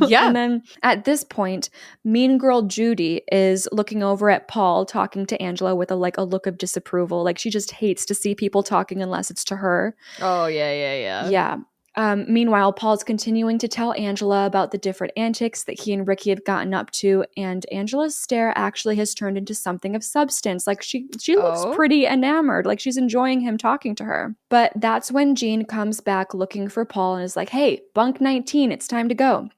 Yeah.
And then at this point, mean girl Judy is looking over at Paul talking to Angela with a look of disapproval. Like she just hates to see people talking unless it's to her.
Oh, yeah.
Yeah. Meanwhile, Paul's continuing to tell Angela about the different antics that he and Ricky have gotten up to, and Angela's stare actually has turned into something of substance. Like she looks pretty enamored, like she's enjoying him talking to her. But that's when Jean comes back looking for Paul and is like, hey, bunk 19, it's time to go.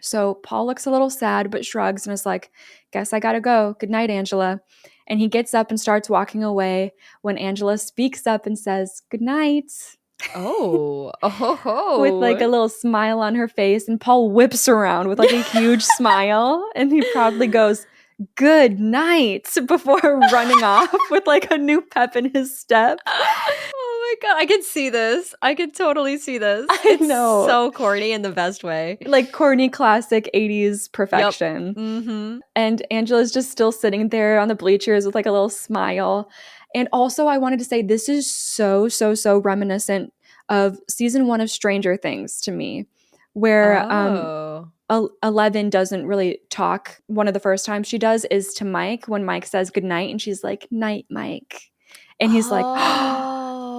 So Paul looks a little sad but shrugs and is like, guess I gotta go. Good night, Angela. And he gets up and starts walking away when Angela speaks up and says, good night.
Oh.
With like a little smile on her face. And Paul whips around with like a huge smile. And he proudly goes, good night, before running off with like a new pep in his step.
Oh my god, I can see this. I can totally see this.
I know.
So corny in the best way.
Like corny classic 80s perfection.
Yep. Mm-hmm.
And Angela's just still sitting there on the bleachers with like a little smile. And also I wanted to say this is so reminiscent of season 1 of Stranger Things to me, where 11 doesn't really talk. One of the first times she does is to Mike when Mike says goodnight and she's like, night, Mike. And he's like,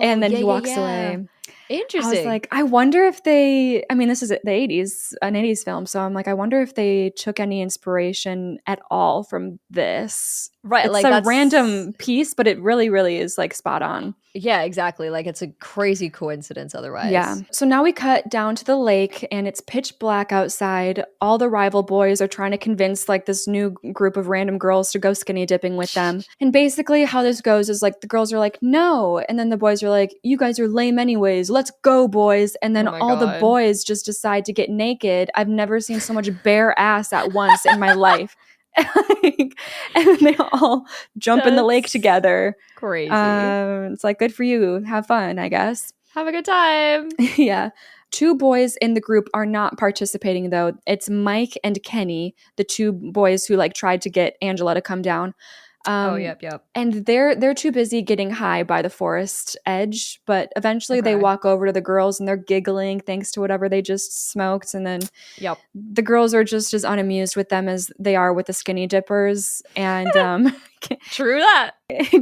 and then he walks away.
Interesting.
I was like, I wonder if this is the 80s, an 80s film. So I'm like, I wonder if they took any inspiration at all from this.
Right.
It's
like
a random piece, but it really, really is like spot on.
Yeah, exactly. Like it's a crazy coincidence otherwise.
Yeah. So now we cut down to the lake and it's pitch black outside. All the rival boys are trying to convince like this new group of random girls to go skinny dipping with them. And basically how this goes is like the girls are like, no. And then the boys are like, you guys are lame anyways. Let's go, boys. And then all the boys just decide to get naked. I've never seen so much bare ass at once in my life. And then they all jump in the lake together.
Crazy.
It's like, good for you. Have fun, I guess.
Have a good time.
Yeah. 2 boys in the group are not participating, though. It's Mike and Kenny, the 2 boys who like tried to get Angela to come down.
Yep.
And they're too busy getting high by the forest edge, but eventually they walk over to the girls and they're giggling thanks to whatever they just smoked. And then the girls are just as unamused with them as they are with the skinny dippers. And
true that.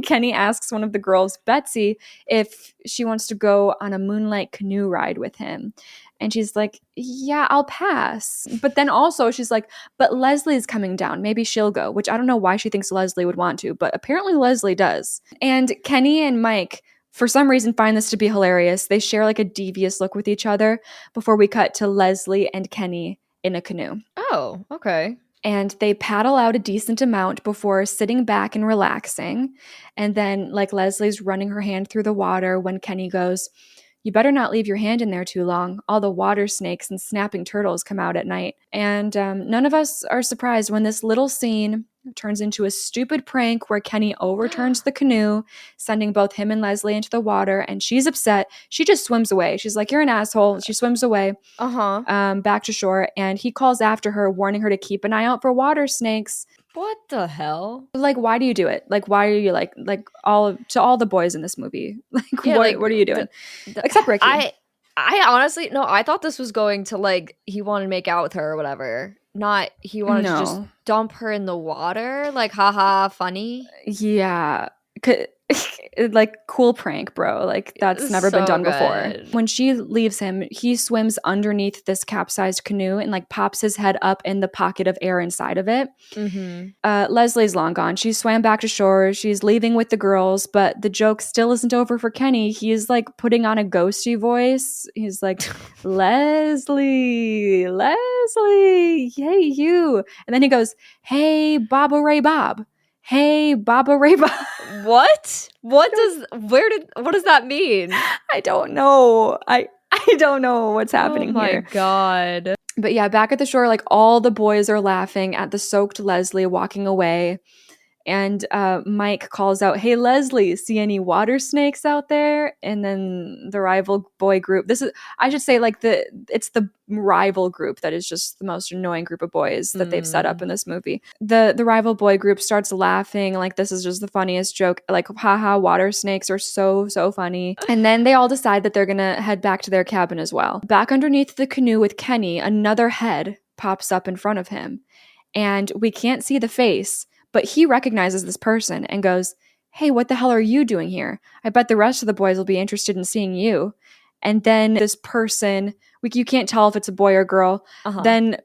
Kenny asks one of the girls, Betsy, if she wants to go on a moonlight canoe ride with him. And she's like, yeah, I'll pass. But then also she's like, but Leslie's coming down. Maybe she'll go, which I don't know why she thinks Leslie would want to, but apparently Leslie does. And Kenny and Mike, for some reason, find this to be hilarious. They share like a devious look with each other before we cut to Leslie and Kenny in a canoe.
Oh, okay.
And they paddle out a decent amount before sitting back and relaxing. And then like Leslie's running her hand through the water when Kenny goes, you better not leave your hand in there too long. All the water snakes and snapping turtles come out at night. And none of us are surprised when this little scene turns into a stupid prank where Kenny overturns the canoe, sending both him and Leslie into the water. And she's upset. She just swims away. She's like, you're an asshole. She swims away back to shore. And he calls after her, warning her to keep an eye out for water snakes.
What the hell?
Like, why do you do it? Like, why are you like all the boys in this movie? Like,
yeah,
what are you doing? Except Ricky.
I honestly, no, I thought this was going to like, he wanted to make out with her or whatever. Not, he wanted to just dump her in the water. Like, haha, funny.
Yeah. like cool prank, bro. Like that's never been
So
done before.
good.
When she leaves him, he swims underneath this capsized canoe and like pops his head up in the pocket of air inside of it.
Mm-hmm.
Leslie's long gone. She swam back to shore. She's leaving with the girls, but the joke still isn't over for Kenny. He's like putting on a ghosty voice. He's like, Leslie, hey, you. And then he goes, hey, Baba Ray Bob. Hey, Baba Ray Bob.
What? What does that mean?
I don't know. I don't know what's happening
Oh my
here.
God.
But yeah, back at the shore, like all the boys are laughing at the soaked Leslie walking away. And Mike calls out, hey, Leslie, see any water snakes out there? And then the rival boy group, I should say, like, it's the rival group that is just the most annoying group of boys that they've set up in this movie. The rival boy group starts laughing, like, this is just the funniest joke. Like, haha, water snakes are so, so funny. And then they all decide that they're going to head back to their cabin as well. Back underneath the canoe with Kenny, another head pops up in front of him. And we can't see the face, but he recognizes this person and goes, hey, what the hell are you doing here? I bet the rest of the boys will be interested in seeing you. And then this person, you can't tell if it's a boy or girl, then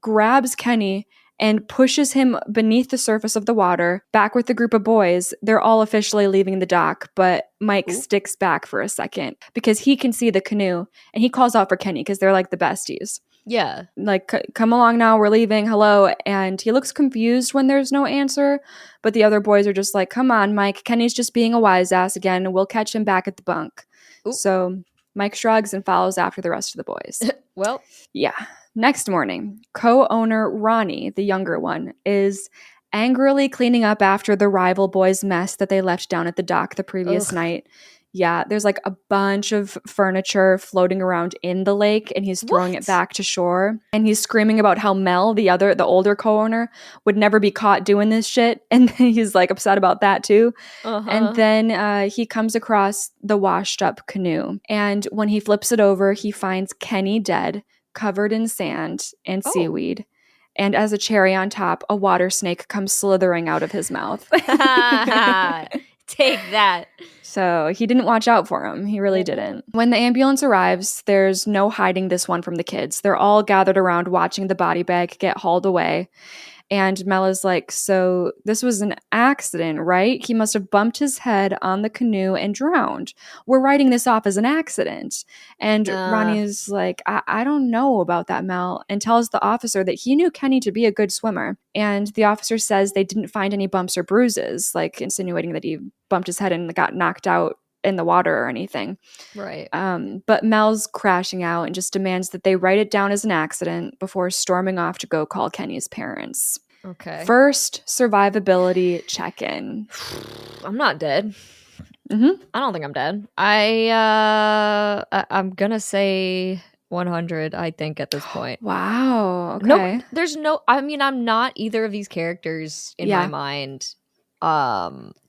grabs Kenny and pushes him beneath the surface of the water, back with the group of boys. They're all officially leaving the dock, but Mike sticks back for a second because he can see the canoe, and he calls out for Kenny because they're like the besties.
Yeah.
Like, come along now, we're leaving, hello. And he looks confused when there's no answer, but the other boys are just like, come on, Mike, Kenny's just being a wise ass again, and we'll catch him back at the bunk.
Ooh.
So Mike shrugs and follows after the rest of the boys.
Well.
Yeah. Next morning, co-owner Ronnie, the younger one, is angrily cleaning up after the rival boys' mess that they left down at the dock the previous night. Yeah, there's like a bunch of furniture floating around in the lake, and he's throwing it back to shore. And he's screaming about how Mel, the older co-owner, would never be caught doing this shit. And he's like upset about that too. And then he comes across the washed up canoe. And when he flips it over, he finds Kenny dead, covered in sand and seaweed. And as a cherry on top, a water snake comes slithering out of his mouth.
Take that.
So he didn't watch out for him. He really didn't. When the ambulance arrives, there's no hiding this one from the kids. They're all gathered around watching the body bag get hauled away. And Mella's like, so this was an accident, right? He must have bumped his head on the canoe and drowned. We're writing this off as an accident. And Ronnie's like, I don't know about that, Mel, and tells the officer that he knew Kenny to be a good swimmer. And the officer says they didn't find any bumps or bruises, like insinuating that he bumped his head and got knocked out in the water or anything.
Right.
But Mel's crashing out and just demands that they write it down as an accident before storming off to go call Kenny's parents.
Okay.
First, survivability check-in.
I'm not dead.
Mm-hmm.
I don't think I'm dead. I'm gonna say 100, I think, at this point.
Wow. Okay.
No, there's no, I mean, I'm not either of these characters in my mind.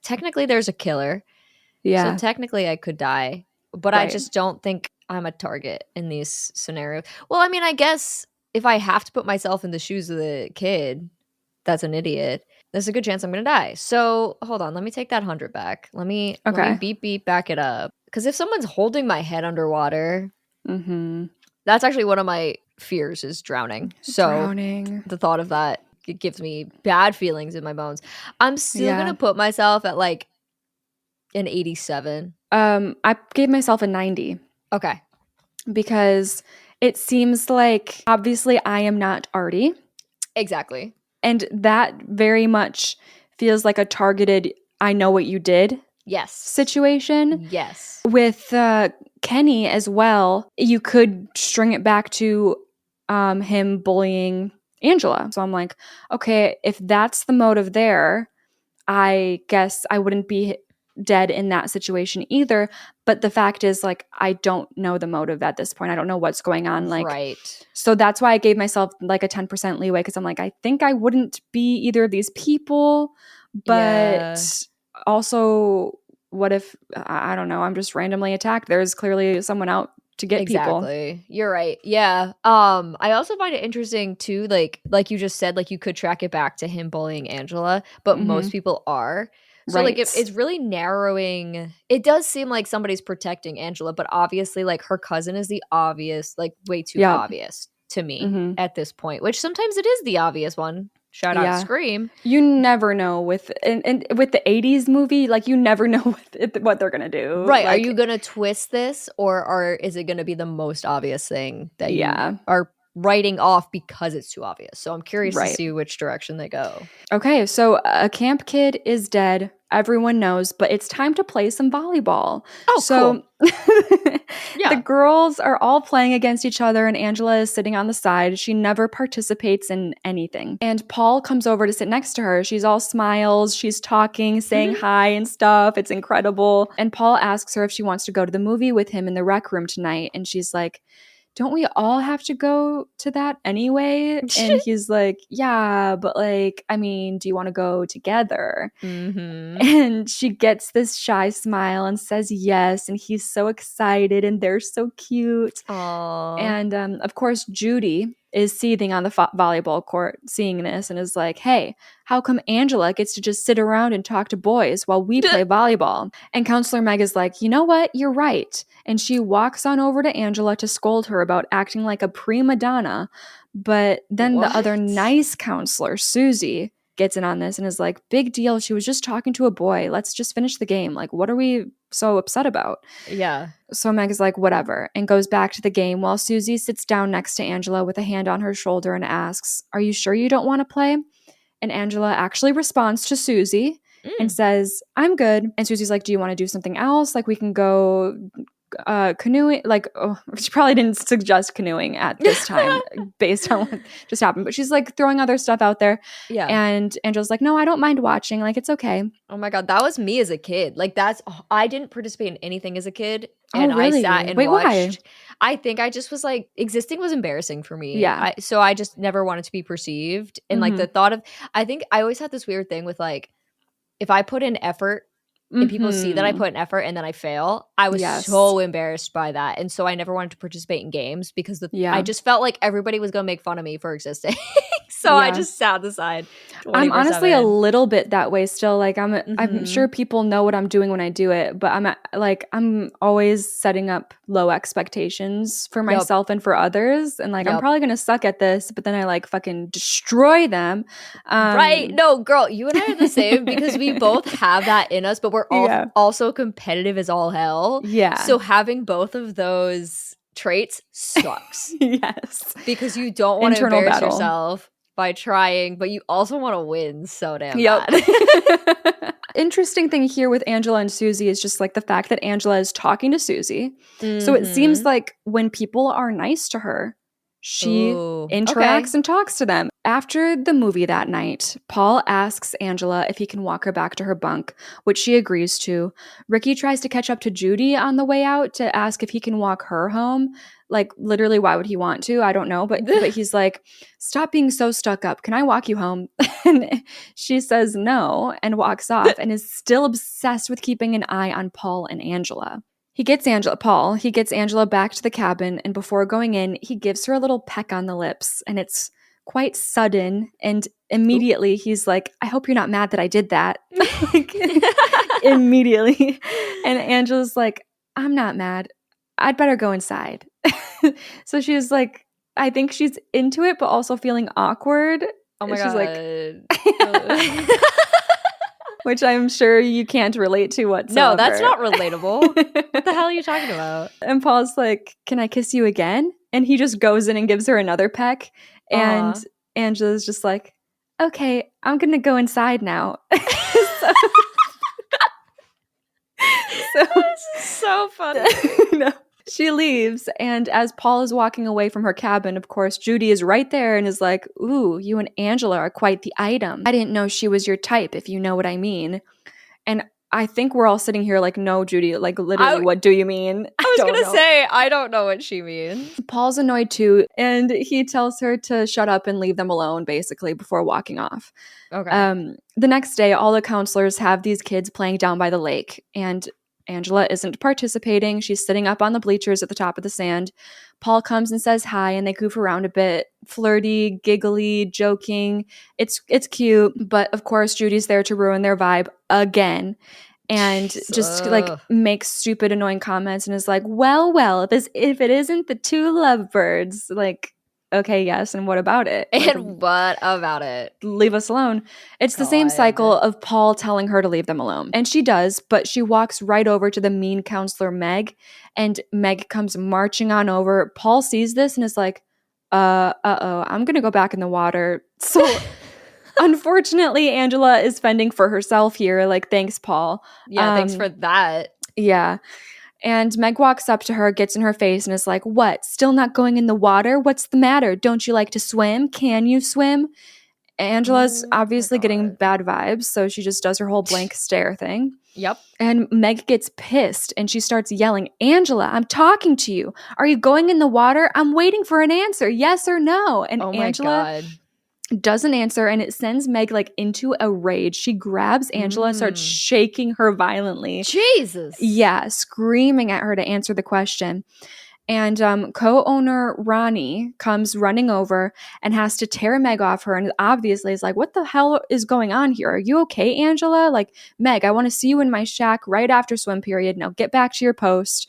Technically there's a killer.
Yeah.
So technically I could die, but I just don't think I'm a target in these scenarios. Well, I mean, I guess if I have to put myself in the shoes of the kid that's an idiot, there's a good chance I'm going to die. So hold on, let me take that 100 back. Let me beep back it up. Because if someone's holding my head underwater, that's actually one of my fears is drowning. So the thought of that, it gives me bad feelings in my bones. I'm still going to put myself at like an 87.
I gave myself a 90.
Okay.
Because it seems like, obviously, I am not Artie.
Exactly.
And that very much feels like a targeted, I know what you did situation.
Yes.
With Kenny as well, you could string it back to him bullying Angela. So I'm like, okay, if that's the motive there, I guess I wouldn't be dead in that situation either. But the fact is, like, I don't know the motive at this point. I don't know what's going on. Like,
right.
So that's why I gave myself like a 10% leeway, because I'm like, I think I wouldn't be either of these people. But also, what if, I don't know, I'm just randomly attacked? There's clearly someone out to get people.
Exactly. You're right. Yeah. I also find it interesting too, like you just said, like you could track it back to him bullying Angela, but most people are. So, like,
Right.
it's really narrowing. It does seem like somebody's protecting Angela, but obviously, like, her cousin is the obvious, like, way too
Yep.
obvious to me
Mm-hmm.
at this point, which sometimes it is the obvious one. Shout out
Yeah.
Scream.
You never know with and with the 80s movie, like you never know what they're going to do.
Right. Are
Like,
you going to twist this, or is it going to be the most obvious thing that you
yeah,
are writing off because it's too obvious? So I'm curious to
right.
see which direction they go.
Okay, so a camp kid is dead. Everyone knows, but it's time to play some volleyball.
Oh,
So
cool.
the
Yeah.
girls are all playing against each other, and Angela is sitting on the side. She never participates in anything. And Paul comes over to sit next to her. She's all smiles. She's talking, saying hi and stuff. It's incredible. And Paul asks her if she wants to go to the movie with him in the rec room tonight. And she's like, don't we all have to go to that anyway? And he's like, yeah, but like, I mean, do you want to go together?
Mm-hmm.
And she gets this shy smile and says yes. And he's so excited and they're so cute.
Aww.
And of course, Judy is seething on the volleyball court, seeing this, and is like, hey, how come Angela gets to just sit around and talk to boys while we play volleyball? And Counselor Meg is like, you know what? You're right. And she walks on over to Angela to scold her about acting like a prima donna. But then the other nice counselor, Susie, gets in on this and is like, big deal. She was just talking to a boy. Let's just finish the game. Like, what are we so upset about?
Yeah.
So Meg is like, whatever, and goes back to the game while Susie sits down next to Angela with a hand on her shoulder and asks, are you sure you don't want to play? And Angela actually responds to Susie and says, I'm good. And Susie's like, do you want to do something else? Like, we can go canoeing. Like, she probably didn't suggest canoeing at this time based on what just happened, but she's like throwing other stuff out there.
Yeah.
And Angela's like, no, I don't mind watching. Like, it's okay.
Oh my God, that was me as a kid. Like, I didn't participate in anything as a kid.
Oh,
And
really?
I sat and
Wait,
watched.
why?
I think I just was like, existing was embarrassing for me.
Yeah.
So I just never wanted to be perceived. And like the thought of, I think I always had this weird thing with like, if I put in effort and people see that I put in effort and then I fail, I was so embarrassed by that. And so I never wanted to participate in games because I just felt like everybody was going to make fun of me for existing. So I just sat on the side.
I'm honestly a little bit that way still. Like I'm sure people know what I'm doing when I do it, but I'm always setting up low expectations for myself and for others. And like I'm probably gonna suck at this, but then I like fucking destroy them.
Right. No, girl, you and I are the same because we both have that in us, but we're also competitive as all hell.
Yeah.
So having both of those traits sucks.
Yes.
Because you don't want to embarrass yourself by trying, but you also want to win so damn bad.
Interesting thing here with Angela and Susie is just like the fact that Angela is talking to Susie. So it seems like when people are nice to her, she interacts and talks to them. After the movie that night, Paul asks Angela if he can walk her back to her bunk, which she agrees to. Ricky tries to catch up to Judy on the way out to ask if he can walk her home. Like, literally, why would he want to? I don't know. But he's like, stop being so stuck up. Can I walk you home? And she says no and walks off and is still obsessed with keeping an eye on Paul and Angela. He gets Angela back to the cabin, and before going in, he gives her a little peck on the lips, and it's quite sudden, and immediately he's like, I hope you're not mad that I did that. Like, immediately. And Angela's like, I'm not mad. I'd better go inside. So she's like, I think she's into it, but also feeling awkward.
Oh my
God.
Like,
which I'm sure you can't relate to whatsoever.
No, that's not relatable. What the hell are you talking about?
And Paul's like, can I kiss you again? And he just goes in and gives her another peck. And Angela's just like, okay, I'm going to go inside now. So
this is so funny.
No. She leaves, and as Paul is walking away from her cabin, of course, Judy is right there and is like, ooh, you and Angela are quite the item. I didn't know she was your type, if you know what I mean. And I think we're all sitting here like, no, Judy, like literally, what do you mean?
I was going to say, I don't know what she means.
Paul's annoyed too, and he tells her to shut up and leave them alone, basically, before walking off.
Okay.
The next day, all the counselors have these kids playing down by the lake, and Angela isn't participating. She's sitting up on the bleachers at the top of the sand. Paul comes and says hi, and they goof around a bit, flirty, giggly, joking. It's cute, but of course Judy's there to ruin their vibe again. And
Jeez,
just like makes stupid, annoying comments and is like, well, if it isn't the two lovebirds, like, okay, yes, and what about it?
And
Like,
what about it?
leave us alone. It's the same cycle of Paul telling her to leave them alone. And she does, but she walks right over to the mean counselor, Meg, and Meg comes marching on over. Paul sees this and is like, uh-oh, I'm going to go back in the water. So unfortunately, Angela is fending for herself here. Like, thanks, Paul.
Yeah, thanks for that.
Yeah. And Meg walks up to her, gets in her face, and is like, what? Still not going in the water? What's the matter? Don't you like to swim? Can you swim? Angela's obviously getting bad vibes, so she just does her whole blank stare thing.
Yep.
And Meg gets pissed, and she starts yelling, Angela, I'm talking to you. Are you going in the water? I'm waiting for an answer, yes or no. And Angela doesn't answer, and it sends Meg like into a rage. She grabs Angela and starts shaking her violently.
Jesus.
Yeah, screaming at her to answer the question. And co-owner Ronnie comes running over and has to tear Meg off her, and obviously is like, what the hell is going on here? Are you okay, Angela? Like, Meg, I want to see you in my shack right after swim period. Now get back to your post.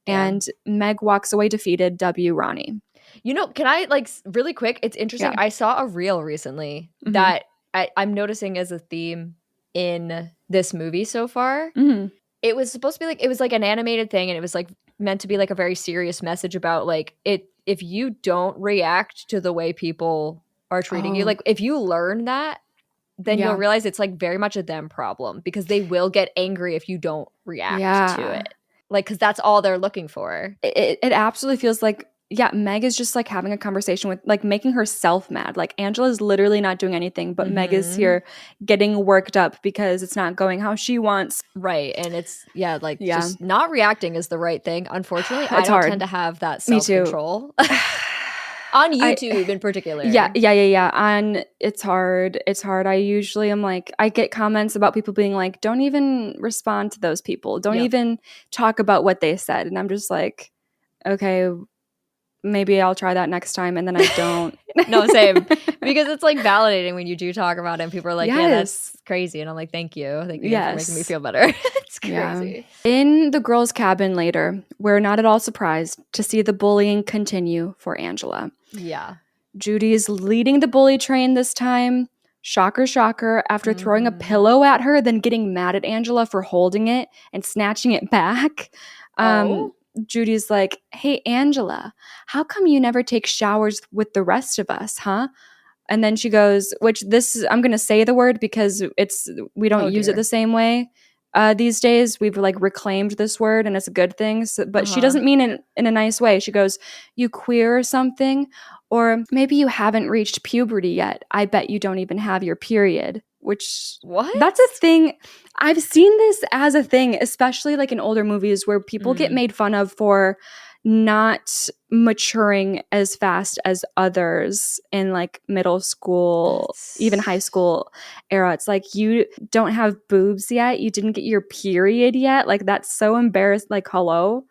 Damn. And Meg walks away defeated. W. Ronnie.
You know, can I, like, really quick? It's interesting. Yeah. I saw a reel recently that I'm noticing as a theme in this movie so far. It was supposed to be like, it was like an animated thing, and it was like meant to be like a very serious message about like if you don't react to the way people are treating you, like if you learn that, then you'll realize it's like very much a them problem, because they will get angry if you don't react to it. Like, because that's all they're looking for.
It absolutely feels like, yeah, Meg is just like having a conversation with, like, making herself mad. Like, Angela's literally not doing anything, but Meg is here getting worked up because it's not going how she wants.
Right. And it's, just not reacting is the right thing. Unfortunately, I don't tend to have that self-control. On YouTube in particular.
Yeah. It's hard. I usually am like, I get comments about people being like, don't even respond to those people. Don't even talk about what they said. And I'm just like, okay, maybe I'll try that next time, and then I don't.
No, same. Because it's like validating when you do talk about it, and people are like, yeah, that's crazy. And I'm like, thank you for making me feel better. It's crazy.
Yeah. In the girls' cabin later, we're not at all surprised to see the bullying continue for Angela.
Yeah.
Judy's leading the bully train this time. Shocker, shocker. After throwing a pillow at her, then getting mad at Angela for holding it and snatching it back. Judy's like, hey, Angela, how come you never take showers with the rest of us, huh? And then she goes, I'm going to say the word because we don't use it the same way these days. We've like reclaimed this word, and it's a good thing. So, but she doesn't mean it in a nice way. She goes, you queer or something? Or maybe you haven't reached puberty yet. I bet you don't even have your period. That's a thing. I've seen this as a thing, especially like in older movies where people get made fun of for not maturing as fast as others in like middle school, even high school era. It's like, you don't have boobs yet. You didn't get your period yet. Like, that's so embarrassing. Like, hello.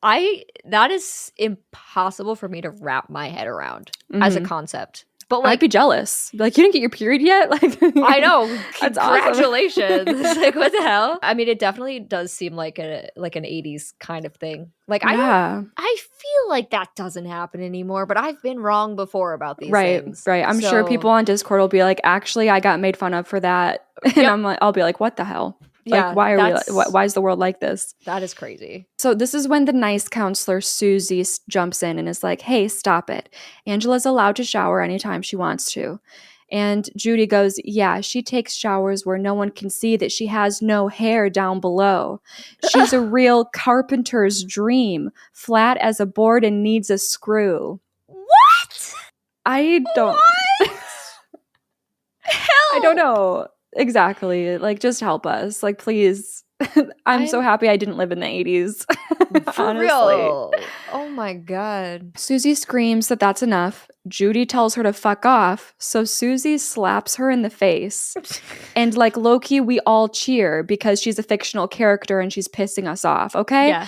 That is impossible for me to wrap my head around as a concept. But like,
I'd be jealous. Like, you didn't get your period yet? Like,
I know.
Congratulations.
Awesome. Like, what the hell? I mean, it definitely does seem like an 80s kind of thing. Like, I feel like that doesn't happen anymore, but I've been wrong before about these things.
Right. I'm sure people on Discord will be like, actually, I got made fun of for that. And I'll be like, what the hell? Like, why is the world like this?
That is crazy. So
this is when the nice counselor, Susie, jumps in and is like, hey, stop it. Angela's allowed to shower anytime she wants to. And Judy goes, yeah, she takes showers where no one can see that she has no hair down below. She's a real carpenter's dream, flat as a board and needs a screw.
What?
I don't.
What? Hell.
I don't know. Exactly. Like, just help us. Like, please. I'm so happy I didn't live in the 80s.
For real. Oh my God.
Susie screams that that's enough. Judy tells her to fuck off, so Susie slaps her in the face. And like low-key, we all cheer because she's a fictional character and she's pissing us off, okay?
Yeah.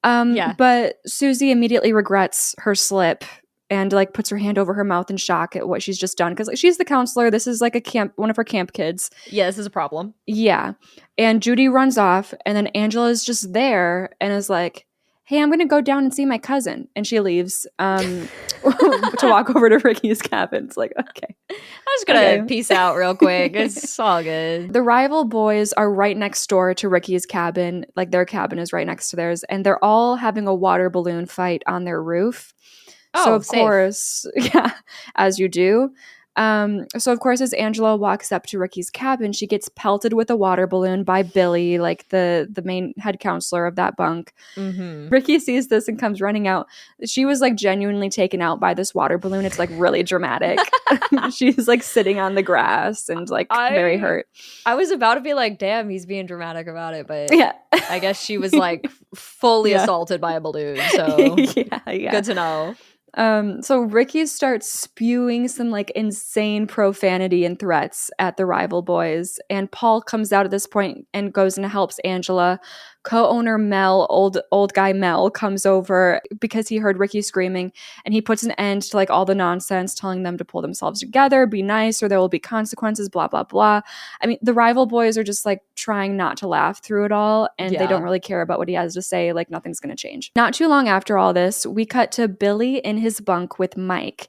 Yeah.
But Susie immediately regrets her slip and like puts her hand over her mouth in shock at what she's just done. Because like, she's the counselor. This is like one of her camp kids.
Yeah, this is a problem.
Yeah. And Judy runs off, and then Angela's just there and is like, hey, I'm going to go down and see my cousin. And she leaves to walk over to Ricky's cabin. It's like, okay.
I'm just going to peace out real quick. It's all good.
The rival boys are right next door to Ricky's cabin. Like their cabin is right next to theirs. And they're all having a water balloon fight on their roof. So of course, yeah, as you do. So of course, as Angela walks up to Ricky's cabin, she gets pelted with a water balloon by Billy, like the main head counselor of that bunk.
Mm-hmm.
Ricky sees this and comes running out. She was like genuinely taken out by this water balloon. It's like really dramatic. She's like sitting on the grass and like very hurt.
I was about to be like, damn, he's being dramatic about it, but
yeah,
I guess she was like fully assaulted by a balloon. So
yeah,
good to know.
So Ricky starts spewing some like insane profanity and threats at the rival boys, and Paul comes out at this point and goes and helps Angela. Co-owner Mel, old guy Mel, comes over because he heard Ricky screaming, and he puts an end to like all the nonsense, telling them to pull themselves together, be nice, or there will be consequences, blah blah blah. I mean, the rival boys are just like trying not to laugh through it all, and they don't really care about what he has to say. Like nothing's gonna change. Not too long after all this, we cut to Billy in his bunk with Mike.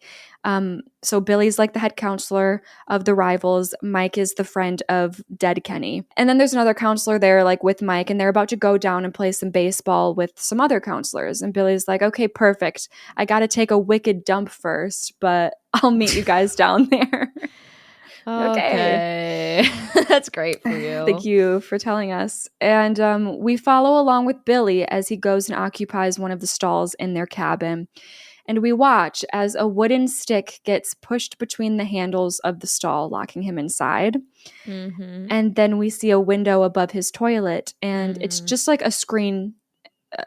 So Billy's like the head counselor of the rivals. Mike is the friend of dead Kenny. And then there's another counselor there like with Mike, and they're about to go down and play some baseball with some other counselors. And Billy's like, okay, perfect. I got to take a wicked dump first, but I'll meet you guys down there.
Okay. That's great for you.
Thank you for telling us. And we follow along with Billy as he goes and occupies one of the stalls in their cabin. And we watch as a wooden stick gets pushed between the handles of the stall, locking him inside.
Mm-hmm.
And then we see a window above his toilet, and it's just like a screen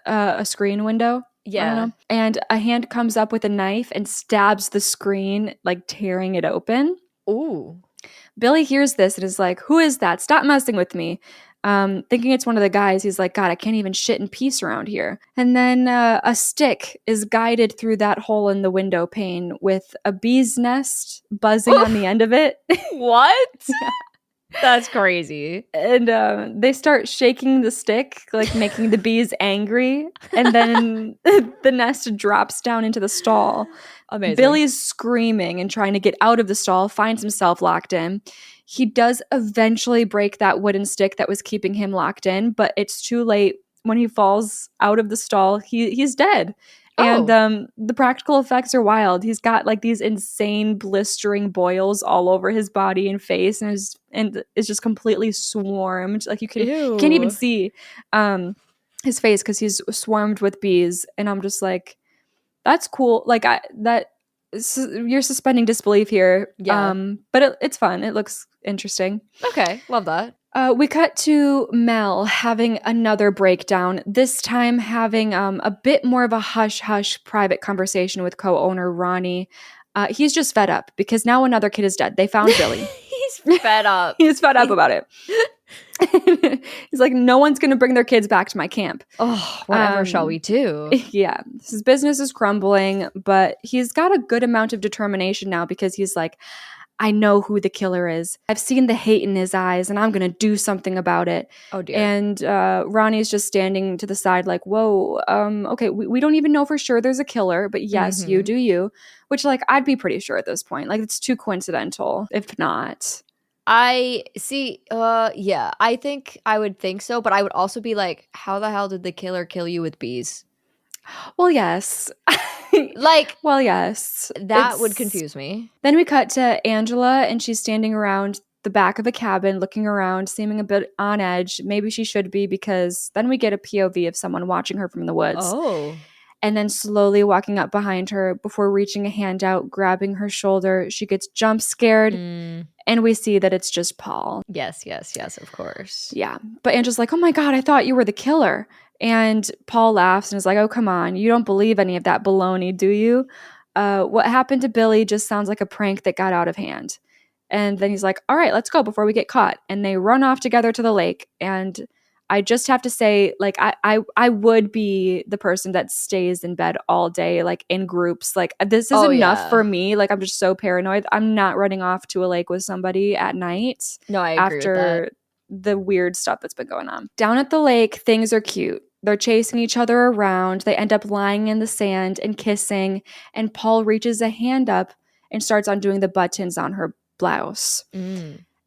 window.
Yeah.
And a hand comes up with a knife and stabs the screen, like tearing it open.
Ooh.
Billy hears this and is like, who is that? Stop messing with me. Thinking it's one of the guys. He's like, God, I can't even shit in peace around here. And then a stick is guided through that hole in the window pane with a bee's nest buzzing on the end of it.
What? Yeah. That's crazy.
And they start shaking the stick, like making the bees angry. And then the nest drops down into the stall.
Amazing.
Billy's screaming and trying to get out of the stall, finds himself locked in. He does eventually break that wooden stick that was keeping him locked in, but it's too late. When he falls out of the stall, he's dead.
Oh.
And the practical effects are wild. He's got like these insane blistering boils all over his body and face, and is just completely swarmed. Like you can't even see his face because he's swarmed with bees. And I'm just like, that's cool. Like you're suspending disbelief here.
Yeah.
But it's fun. It looks interesting.
Okay. Love that.
We cut to Mel having another breakdown, this time having a bit more of a hush-hush private conversation with co-owner Ronnie. He's just fed up because now another kid is dead. They found Billy.
He's fed up.
He's fed up about it. He's like, no one's going to bring their kids back to my camp.
Oh, whatever shall we do?
Yeah. His business is crumbling, but he's got a good amount of determination now because he's like, I know who the killer is. I've seen the hate in his eyes, and I'm going to do something about it.
Oh, dear.
And Ronnie's just standing to the side like, whoa, okay, we don't even know for sure there's a killer, but yes, you do you. Which, like, I'd be pretty sure at this point. Like, it's too coincidental, if not.
I see. Yeah, I think I would think so, but I would also be like, how the hell did the killer kill you with bees?
Well, yes. Well, yes.
That would confuse me.
Then we cut to Angela, and she's standing around the back of a cabin, looking around, seeming a bit on edge. Maybe she should be, because then we get a POV of someone watching her from the woods.
Oh.
And then slowly walking up behind her before reaching a hand out, grabbing her shoulder. She gets jump scared, and we see that it's just Paul.
Yes, of course.
Yeah. But Angela's like, oh my God, I thought you were the killer. And Paul laughs and is like, oh, come on. You don't believe any of that baloney, do you? what happened to Billy just sounds like a prank that got out of hand. And then he's like, all right, let's go before we get caught. And they run off together to the lake. And I just have to say, like, I would be the person that stays in bed all day, like in groups. Like, this is enough for me. Like, I'm just so paranoid. I'm not running off to a lake with somebody at night.
No, I agree with
after
that.
the weird stuff that's been going on. Down at the lake, things are cute. They're chasing each other around. They end up lying in the sand and kissing. And Paul reaches a hand up and starts undoing the buttons on her blouse.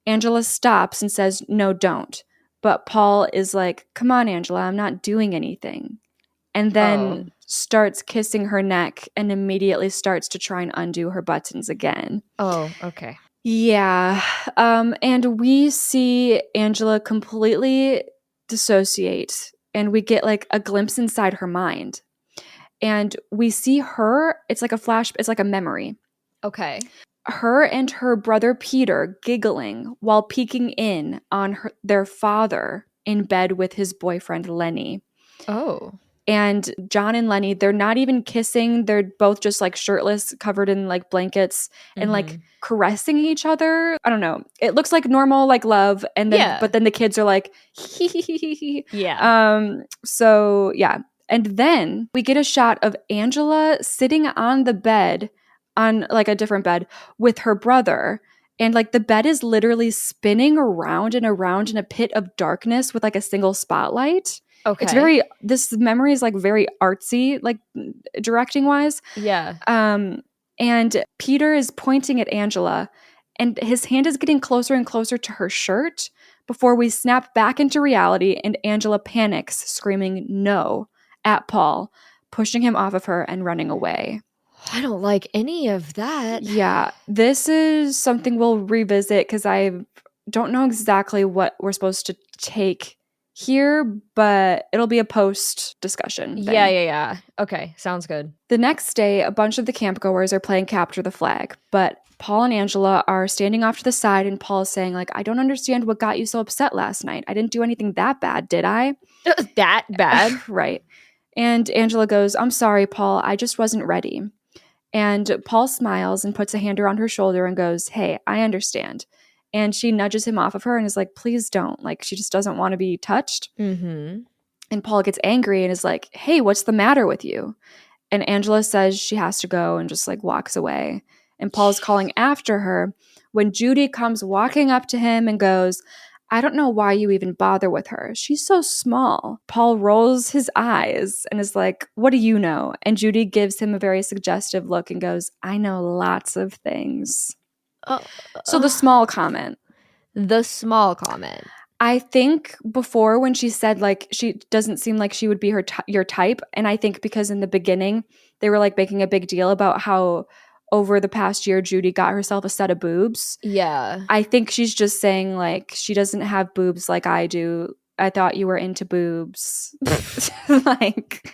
Angela stops and says, no, don't. But Paul is like, come on, Angela, I'm not doing anything. And then starts kissing her neck and immediately starts to try and undo her buttons again.
Oh, okay.
Yeah. And we see Angela completely dissociate, and we get like a glimpse inside her mind. And we see her, it's like a flash, it's like a memory.
Okay.
Her and her brother Peter giggling while peeking in on their father in bed with his boyfriend Lenny.
Oh.
And John and Lenny, they're not even kissing. They're both just like shirtless, covered in like blankets and like caressing each other. I don't know. It looks like normal, like love. And then, but then the kids are like, hee hee hee hee.
Yeah.
So yeah. And then we get a shot of Angela sitting on the bed, on like a different bed with her brother. And like the bed is literally spinning around and around in a pit of darkness with like a single spotlight.
Okay.
It's very, this memory is like very artsy, like directing wise.
Yeah.
And Peter is pointing at Angela and his hand is getting closer and closer to her shirt before we snap back into reality and Angela panics, screaming no at Paul, pushing him off of her and running away.
I don't like any of that.
Yeah, this is something we'll revisit because I don't know exactly what we're supposed to take here, but it'll be a post discussion thing.
Yeah. Okay, sounds good.
The next day, a bunch of the campgoers are playing capture the flag, but Paul and Angela are standing off to the side and Paul is saying like, I don't understand what got you so upset last night. I didn't do anything that bad, did I?
That bad?
Right. And Angela goes, I'm sorry, Paul. I just wasn't ready. And Paul smiles and puts a hand around her shoulder and goes, hey, I understand. And she nudges him off of her and is like, please don't. Like, she just doesn't want to be touched. And Paul gets angry and is like, hey, what's the matter with you? And Angela says she has to go and just like walks away. And Paul's calling after her when Judy comes walking up to him and goes, I don't know why you even bother with her. She's so small. Paul rolls his eyes and is like, what do you know? And Judy gives him a very suggestive look and goes, I know lots of things. So the small comment.
The small comment.
I think before when she said like she doesn't seem like she would be your type, and I think because in the beginning they were like making a big deal about how over the past year Judy got herself a set of boobs.
Yeah.
I think she's just saying like she doesn't have boobs like I do. I thought you were into boobs. Like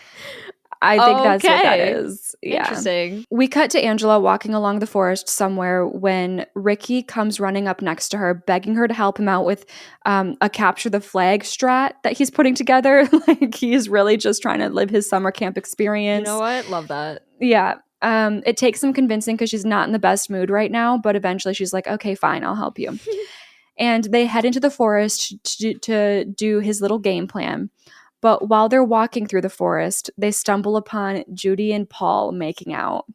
I think that's what that is. Yeah.
Interesting.
We cut to Angela walking along the forest somewhere when Ricky comes running up next to her, begging her to help him out with a capture the flag strat that he's putting together. Like he's really just trying to live his summer camp experience.
You know what? Love that.
Yeah. It takes some convincing because she's not in the best mood right now, but eventually she's like, okay, fine, I'll help you. And they head into the forest to do his little game plan. But while they're walking through the forest, they stumble upon Judy and Paul making out.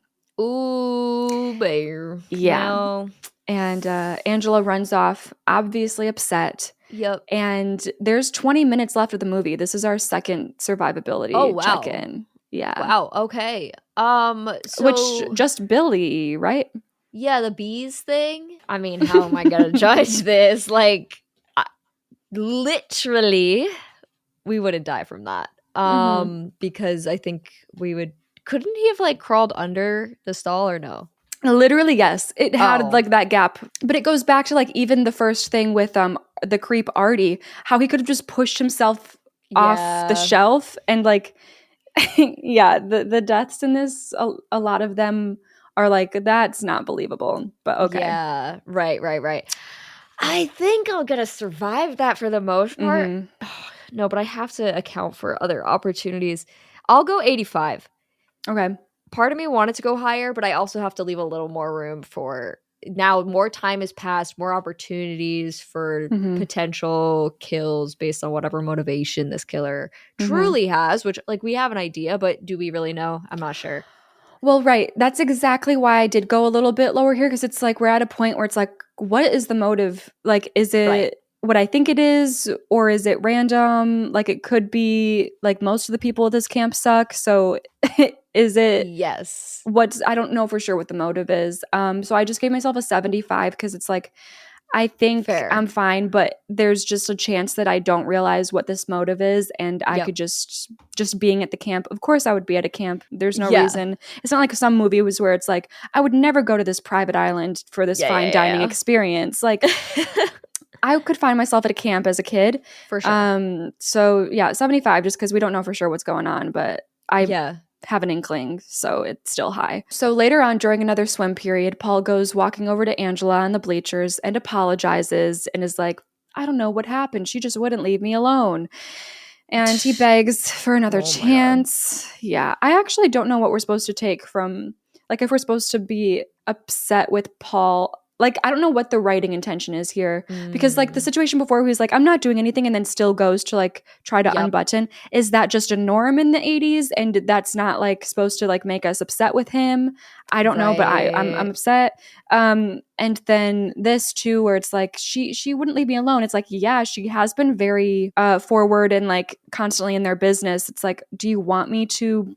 Ooh, bear.
Yeah.
No.
And Angela runs off, obviously upset.
Yep.
And there's 20 minutes left of the movie. This is our second survivability check-in. Yeah.
Wow. Okay.
Which just Billy, right?
Yeah, the bees thing. I mean, how am I gonna judge this? Like, literally, we wouldn't die from that. Because I think we would. Couldn't he have like crawled under the stall or no?
Literally, yes. It had like that gap. But it goes back to like even the first thing with the creep Artie, how he could have just pushed himself off the shelf and like yeah, the deaths in this, a lot of them are like, that's not believable. But okay.
Yeah, right. I think I'm gonna survive that for the most part. No, but I have to account for other opportunities. I'll go 85.
Okay.
part of me wanted to go higher, but I also have to leave a little more room for now. More time has passed, more opportunities for
Mhm.
potential kills based on whatever motivation this killer
Mhm.
truly has, which like we have an idea, but do we really know? I'm not sure.
Well, right. That's exactly why I did go a little bit lower here, because it's like we're at a point where it's like, what is the motive? Like, is
Right.
it what I think it is, or is it random? Like, it could be like most of the people at this camp suck. So, is it
Yes.
what's I don't know for sure what the motive is. So I just gave myself a 75 because it's like I think
Fair.
I'm fine, but there's just a chance that I don't realize what this motive is, and I
Yep.
could just being at the camp. Of course, I would be at a camp. There's no
Yeah.
reason. It's not like some movie was where it's like I would never go to this private island for this
Yeah,
fine dining
yeah,
experience. Like
yeah.
I could find myself at a camp as a kid.
For sure.
So yeah, 75 just because we don't know for sure what's going on, but I
Yeah.
have an inkling, so it's still high. So later on during another swim period, Paul goes walking over to Angela on the bleachers and apologizes and is like, I don't know what happened. She just wouldn't leave me alone. And he begs for another
Oh my God.
chance. Yeah, I actually don't know what we're supposed to take from, like, if we're supposed to be upset with Paul. Like, I don't know what the writing intention is here. Because, like, the
Mm.
situation before, he was like, I'm not doing anything, and then still goes to, like, try to
Yep.
unbutton. Is that just a norm in the 80s? And that's not, like, supposed to, like, make us upset with him? I don't know, but I'm
Right.
upset. And then this too, where it's like she wouldn't leave me alone. It's like, yeah, she has been very forward and like constantly in their business. It's like, do you want me to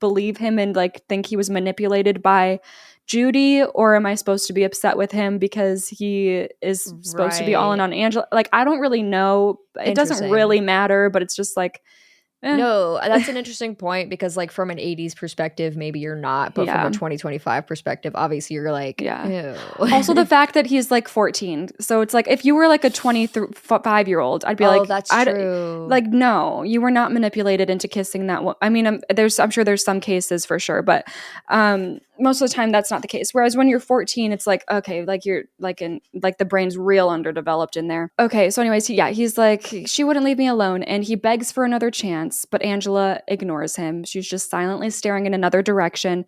believe him and like think he was manipulated by Judy, or am I supposed to be upset with him because he is supposed to be all in
Right.
on Angela? Like, I don't really know. It doesn't
Interesting.
really matter, but it's just like, eh,
No, that's an interesting point because, like, from an 80s perspective, maybe you're not, but from a
yeah,
2025 perspective, obviously you're like,
yeah.
ew.
Also, the fact that he's like 14. So it's like if you were like a 25-year-old, I'd be
Oh,
like,
that's true.
like, no, you were not manipulated into kissing that one. I mean, I'm sure there's some cases for sure, but most of the time that's not the case. Whereas when you're 14, it's like, okay, like you're like like the brain's real underdeveloped in there. Okay, so anyways, yeah, he's like, she wouldn't leave me alone, and he begs for another chance, but Angela ignores him. She's just silently staring in another direction.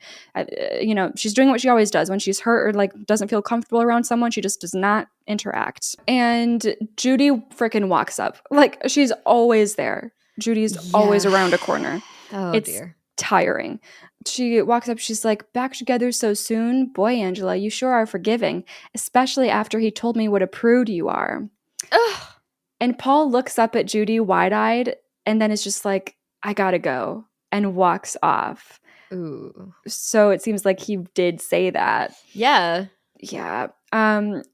She's doing what she always does when she's hurt or like doesn't feel comfortable around someone. She just does not interact. And Judy freaking walks up. Like, she's always there. Judy's always
Yeah.
around a corner.
Oh,
It's
dear.
tiring. She walks up. She's like, back together so soon? Boy, Angela, you sure are forgiving, especially after he told me what a prude you are.
Ugh.
And Paul looks up at Judy wide eyed and then is just like, I gotta go, and walks off.
Ooh.
So it seems like he did say that.
Yeah.
Yeah.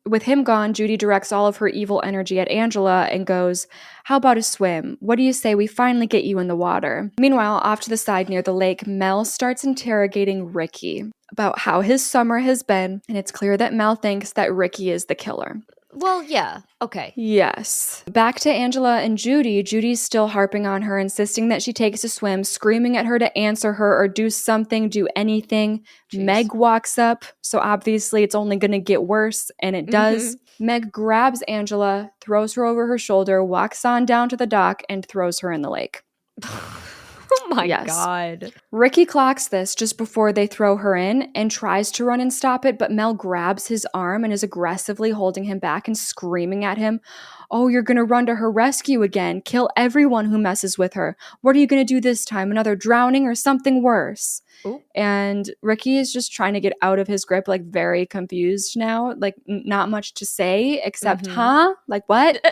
With him gone, Judy directs all of her evil energy at Angela and goes, how about a swim? What do you say we finally get you in the water? Meanwhile, off to the side near the lake, Mel starts interrogating Ricky about how his summer has been, and it's clear that Mel thinks that Ricky is the killer.
Well, yeah. Okay.
Yes. Back to Angela and Judy. Judy's still harping on her, insisting that she takes a swim, screaming at her to answer her or do something, do anything.
Jeez.
Meg walks up, so obviously it's only going to get worse, and it does. Meg grabs Angela, throws her over her shoulder, walks on down to the dock, and throws her in the lake.
Oh my
Yes.
God.
Ricky clocks this just before they throw her in and tries to run and stop it, but Mel grabs his arm and is aggressively holding him back and screaming at him, oh, you're going to run to her rescue again. Kill everyone who messes with her. What are you going to do this time? Another drowning or something worse?
Ooh.
And Ricky is just trying to get out of his grip, like very confused now, like not much to say except, huh? Like what?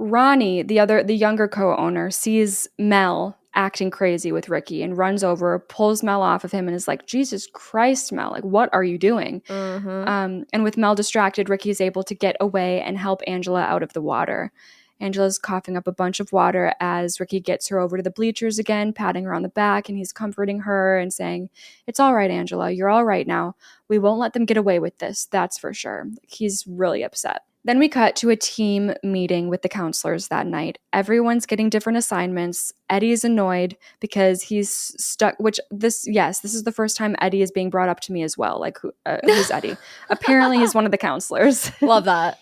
Ronnie, the younger co-owner, sees Mel acting crazy with Ricky and runs over, pulls Mel off of him, and is like, Jesus Christ, Mel, like, what are you doing? And with Mel distracted, Ricky is able to get away and help Angela out of the water. Angela's coughing up a bunch of water as Ricky gets her over to the bleachers again, patting her on the back, and he's comforting her and saying, it's all right, Angela, you're all right now. We won't let them get away with this, that's for sure. He's really upset. Then we cut to a team meeting with the counselors that night. Everyone's getting different assignments. Eddie's annoyed because he's stuck, this is the first time Eddie is being brought up to me as well. Like, who's Eddie? Apparently he's one of the counselors.
Love that.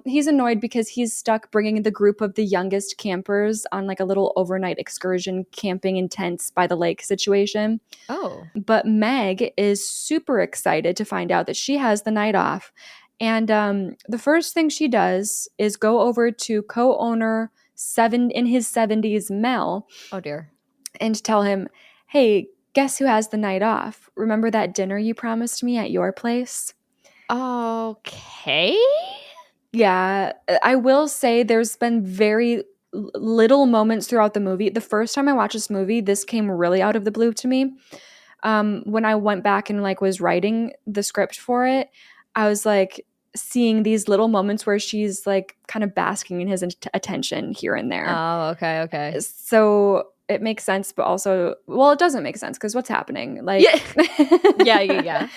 He's annoyed because he's stuck bringing the group of the youngest campers on like a little overnight excursion camping in tents by the lake situation.
Oh.
But Meg is super excited to find out that she has the night off. And the first thing she does is go over to co-owner in his 70s, Mel,
Oh dear.
and tell him, hey, guess who has the night off? Remember that dinner you promised me at your place?
Okay.
Yeah, I will say there's been very little moments throughout the movie. The first time I watched this movie, this came really out of the blue to me. When I went back and like was writing the script for it, I was like seeing these little moments where she's like kind of basking in his attention here and there.
Oh, okay.
So it makes sense, but also, well, it doesn't make sense because what's happening? Like,
Yeah.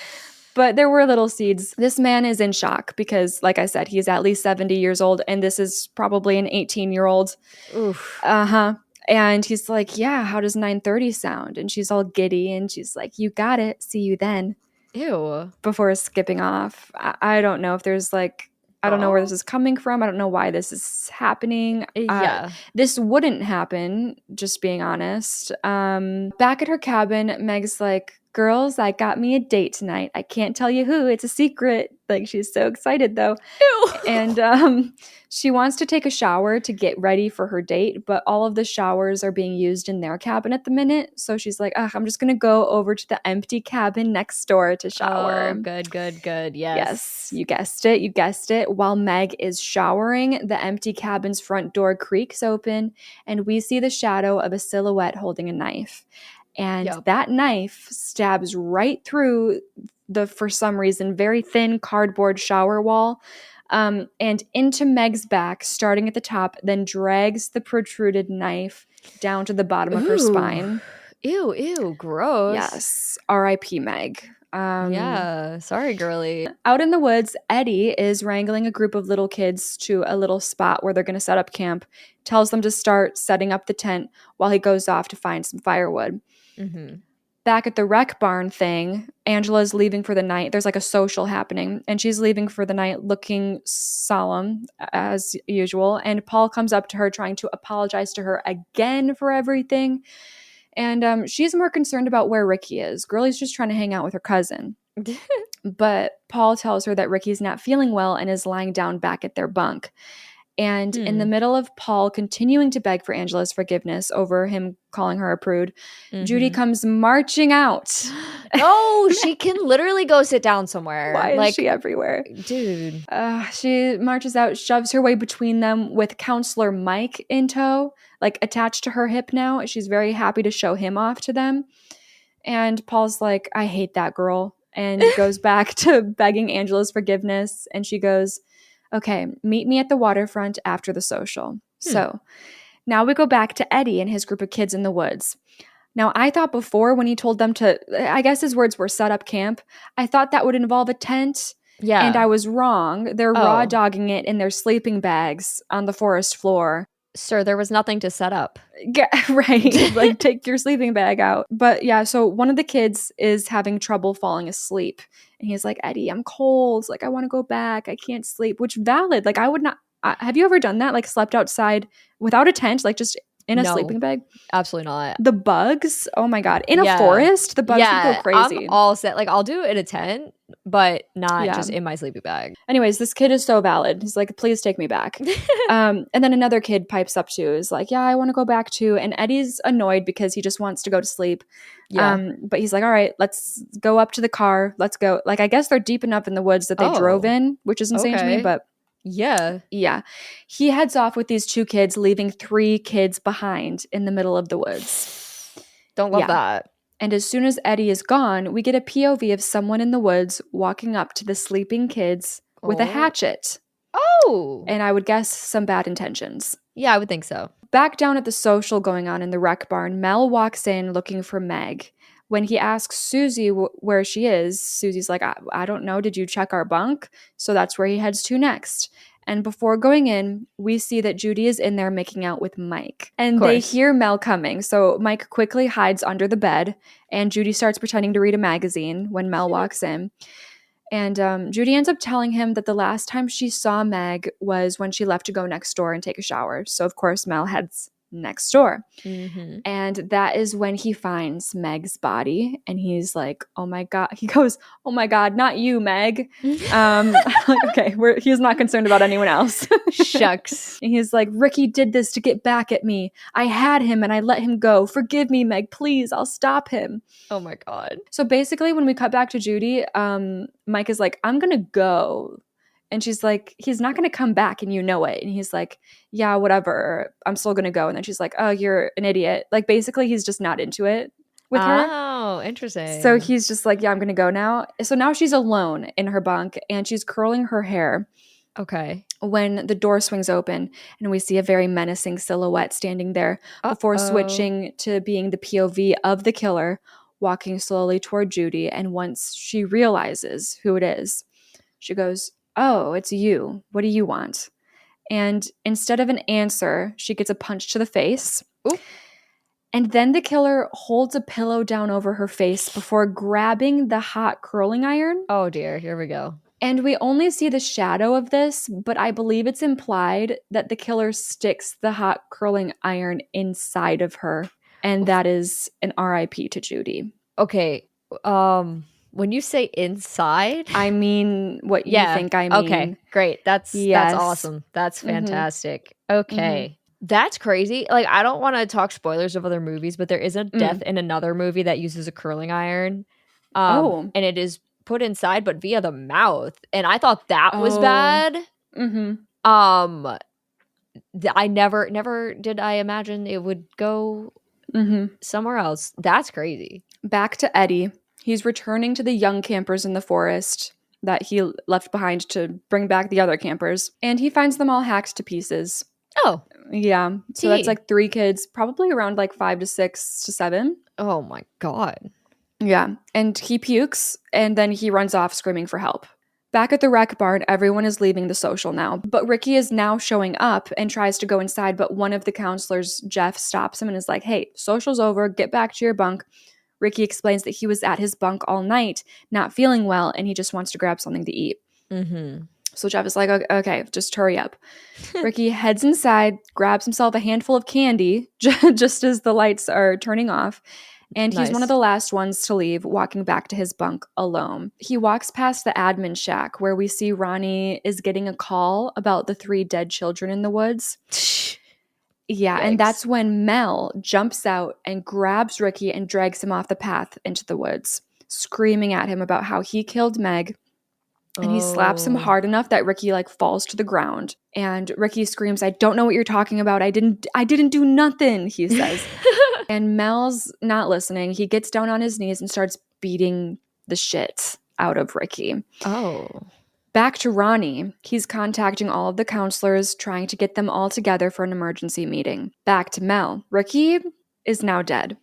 But there were little seeds. This man is in shock because, like I said, he's at least 70 years old, and this is probably an 18-year-old.
Oof.
And he's like, yeah, how does 9:30 sound? And she's all giddy, and she's like, you got it. See you then.
Ew.
Before skipping off. I don't know if there's like, I don't know where this is coming from. I don't know why this is happening.
Yeah.
This wouldn't happen, just being honest. Back at her cabin, Meg's like, girls, I got me a date tonight. I can't tell you who. It's a secret. Like, she's so excited, though.
Ew.
And she wants to take a shower to get ready for her date, but all of the showers are being used in their cabin at the minute. So she's like, I'm just going to go over to the empty cabin next door to shower.
Oh, good. Yes.
You guessed it. While Meg is showering, the empty cabin's front door creaks open, and we see the shadow of a silhouette holding a knife. And that knife stabs right through the, for some reason, very thin cardboard shower wall and into Meg's back, starting at the top, then drags the protruded knife down to the bottom of her spine.
Ew, gross.
Yes, R.I.P. Meg.
Yeah, sorry, girly.
Out in the woods, Eddie is wrangling a group of little kids to a little spot where they're going to set up camp, tells them to start setting up the tent while he goes off to find some firewood.
Mm-hmm.
Back at the rec barn thing, Angela's leaving for the night. There's like a social happening, and she's leaving for the night looking solemn as usual. And Paul comes up to her trying to apologize to her again for everything. And she's more concerned about where Ricky is. Girlie's just trying to hang out with her cousin. But Paul tells her that Ricky's not feeling well and is lying down back at their bunk. And in the middle of Paul continuing to beg for Angela's forgiveness over him calling her a prude, Judy comes marching out.
No, she can literally go sit down somewhere.
Why is she everywhere?
Dude.
She marches out, shoves her way between them with Counselor Mike in tow, like attached to her hip now. She's very happy to show him off to them. And Paul's like, I hate that girl. And goes back to begging Angela's forgiveness. And she goes, okay, meet me at the waterfront after the social. So now we go back to Eddie and his group of kids in the woods. Now, I thought before when he told them to, I guess his words were set up camp, I thought that would involve a tent.
Yeah.
And I was wrong. They're raw dogging it in their sleeping bags on the forest floor.
Sir, there was nothing to set up.
Yeah, right. Like, take your sleeping bag out. But yeah, so one of the kids is having trouble falling asleep. And he's like, Eddie, I'm cold. Like, I want to go back. I can't sleep. Which, valid. Like, I would not. Have you ever done that? Like, slept outside without a tent? Like, just in a sleeping bag?
Absolutely not.
The bugs? Oh my God. In a forest? The bugs would go crazy.
I'm all set. Like, I'll do it in a tent, but not just in my sleeping bag.
Anyways, this kid is so valid. He's like, please take me back. And then another kid pipes up too. Is like, yeah, I want to go back too. And Eddie's annoyed because he just wants to go to sleep.
Yeah.
But he's like, all right, let's go up to the car. Let's go. Like, I guess they're deep enough in the woods that they drove in, which is insane to me, but
yeah.
He heads off with these two kids, leaving 3 kids behind in the middle of the woods.
Don't love that.
And as soon as Eddie is gone, we get a POV of someone in the woods walking up to the sleeping kids with a hatchet.
Oh.
And I would guess some bad intentions.
Yeah, I would think so.
Back down at the social going on in the rec barn, Mel walks in looking for Meg. When he asks Susie where she is, Susie's like, I don't know. Did you check our bunk? So that's where he heads to next. And before going in, we see that Judy is in there making out with Mike. And they hear Mel coming. So Mike quickly hides under the bed. And Judy starts pretending to read a magazine when Mel walks in. And Judy ends up telling him that the last time she saw Meg was when she left to go next door and take a shower. So, of course, Mel heads next door.
Mm-hmm.
And that is when he finds Meg's body. And he's like, oh my God. He goes, oh my God, not you, Meg. Okay, he's not concerned about anyone else.
Shucks.
And he's like, Ricky did this to get back at me. I had him and I let him go. Forgive me, Meg, please. I'll stop him.
Oh my God.
So basically, when we cut back to Judy, Mike is like, I'm going to go. And she's like, he's not going to come back and you know it. And he's like, yeah, whatever. I'm still going to go. And then she's like, oh, you're an idiot. Like, basically, he's just not into it with her.
Oh, interesting.
So he's just like, yeah, I'm going to go now. So now she's alone in her bunk and she's curling her hair.
Okay.
When the door swings open and we see a very menacing silhouette standing there before switching to being the POV of the killer walking slowly toward Judy. And once she realizes who it is, she goes, oh, it's you. What do you want? And instead of an answer, she gets a punch to the face.
Ooh.
And then the killer holds a pillow down over her face before grabbing the hot curling iron.
Oh dear, here we go.
And we only see the shadow of this, but I believe it's implied that the killer sticks the hot curling iron inside of her. And that is an RIP to Judy.
Okay. When you say inside,
I mean what you think I mean.
Okay, great. That's awesome. That's fantastic. Okay. That's crazy. Like, I don't want to talk spoilers of other movies, but there is a death in another movie that uses a curling iron. And it is put inside, but via the mouth. And I thought that was bad. I never did I imagine it would go somewhere else. That's crazy.
Back to Eddie. He's returning to the young campers in the forest that he left behind to bring back the other campers. And he finds them all hacked to pieces.
Oh.
Yeah. So that's like 3 kids, probably around like 5 to 6 to 7.
Oh my God.
Yeah. And he pukes and then he runs off screaming for help. Back at the rec barn, everyone is leaving the social now. But Ricky is now showing up and tries to go inside. But one of the counselors, Jeff, stops him and is like, hey, social's over. Get back to your bunk. Ricky explains that he was at his bunk all night, not feeling well, and he just wants to grab something to eat. So Jeff is like, okay, just hurry up. Ricky heads inside, grabs himself a handful of candy just as the lights are turning off. And he's one of the last ones to leave, walking back to his bunk alone. He walks past the admin shack where we see Ronnie is getting a call about the 3 dead children in the woods. Yeah, and that's when Mel jumps out and grabs Ricky and drags him off the path into the woods, screaming at him about how he killed Meg. And he slaps him hard enough that Ricky like falls to the ground. And Ricky screams, I don't know what you're talking about. I didn't do nothing, he says. And Mel's not listening. He gets down on his knees and starts beating the shit out of Ricky. Back to Ronnie. He's contacting all of the counselors, trying to get them all together for an emergency meeting. Back to Mel. Ricky is now dead.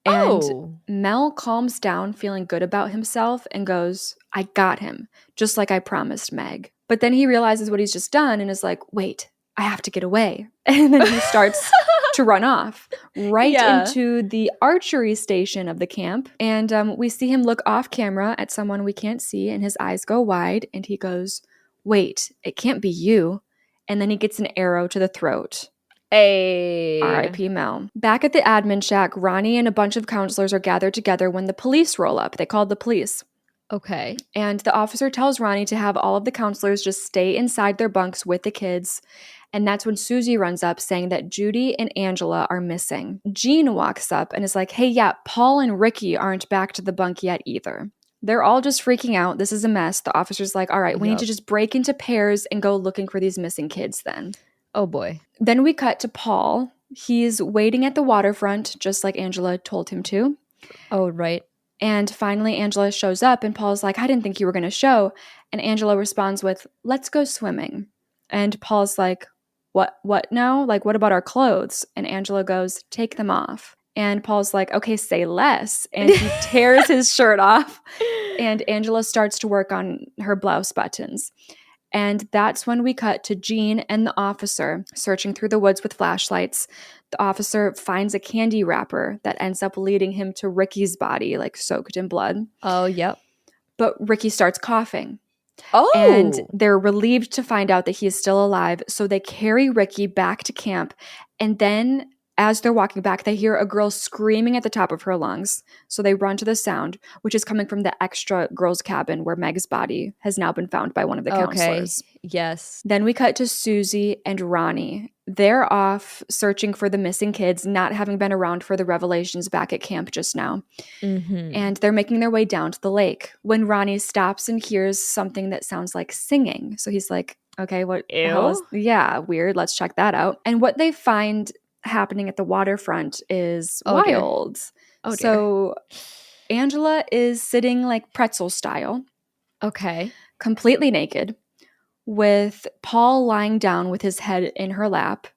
And Mel calms down, feeling good about himself, and goes, I got him, just like I promised Meg. But then he realizes what he's just done and is like, wait, I have to get away. And then he starts to run off into the archery station of the camp. And we see him look off camera at someone we can't see, and his eyes go wide, and he goes, wait, it can't be you. And then he gets an arrow to the throat. R.I.P. Mel. Back at the admin shack, Ronnie and a bunch of counselors are gathered together when the police roll up. They called the police.
Okay.
And the officer tells Ronnie to have all of the counselors just stay inside their bunks with the kids. And that's when Susie runs up saying that Judy and Angela are missing. Jean walks up and is like, hey, yeah, Paul and Ricky aren't back to the bunk yet either. They're all just freaking out. This is a mess. The officer's like, all right, we need to just break into pairs and go looking for these missing kids then.
Oh boy.
Then we cut to Paul. He's waiting at the waterfront, just like Angela told him to.
Oh, right.
And finally, Angela shows up, and Paul's like, I didn't think you were going to show. And Angela responds with, let's go swimming. And Paul's like, what now? Like, what about our clothes? And Angela goes, take them off. And Paul's like, okay, say less. And he tears his shirt off. And Angela starts to work on her blouse buttons. And that's when we cut to Jean and the officer searching through the woods with flashlights. The officer finds a candy wrapper that ends up leading him to Ricky's body, like soaked in blood.
Oh, yep.
But Ricky starts coughing. And
Oh.
they're relieved to find out that he is still alive. So they carry Ricky back to camp. And then as they're walking back, they hear a girl screaming at the top of her lungs. So they run to the sound, which is coming from the extra girls' cabin where Meg's body has now been found by one of the counselors.
Yes.
Then we cut to Susie and Ronnie. They're off searching for the missing kids, not having been around for the revelations back at camp just now. And they're making their way down to the lake when Ronnie stops and hears something that sounds like singing. So he's like, okay, what the hell is, yeah, weird. Let's check that out. And what they find happening at the waterfront is wild.
Oh, dear.
So Angela is sitting like pretzel style.
Okay.
Completely naked, with Paul lying down with his head in her lap.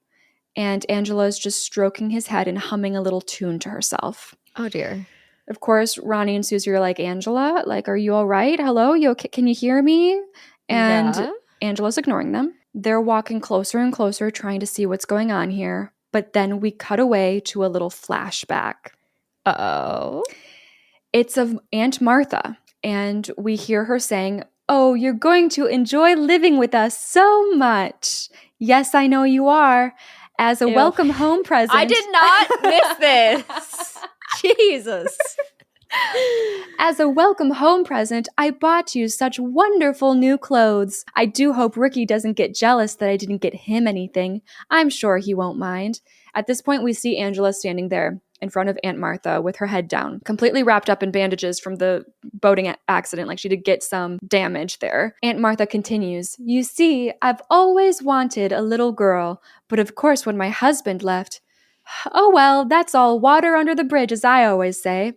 And Angela is just stroking his head and humming a little tune to herself.
Oh, dear.
Of course, Ronnie and Susie are like, Angela, like, are you all right? Hello? You okay? Can you hear me? And Angela's ignoring them. They're walking closer and closer, trying to see what's going on here. But then we cut away to a little flashback.
Uh-oh.
It's of Aunt Martha. And we hear her saying, oh, you're going to enjoy living with us so much. Yes, I know you are. As a welcome home present.
I did not miss this. Jesus.
As a welcome home present, I bought you such wonderful new clothes. I do hope Ricky doesn't get jealous that I didn't get him anything. I'm sure he won't mind. At this point, we see Angela standing there in front of Aunt Martha with her head down, completely wrapped up in bandages from the boating accident, like she did get some damage there. Aunt Martha continues, you see, I've always wanted a little girl, but of course when my husband left, oh well, that's all water under the bridge, as I always say.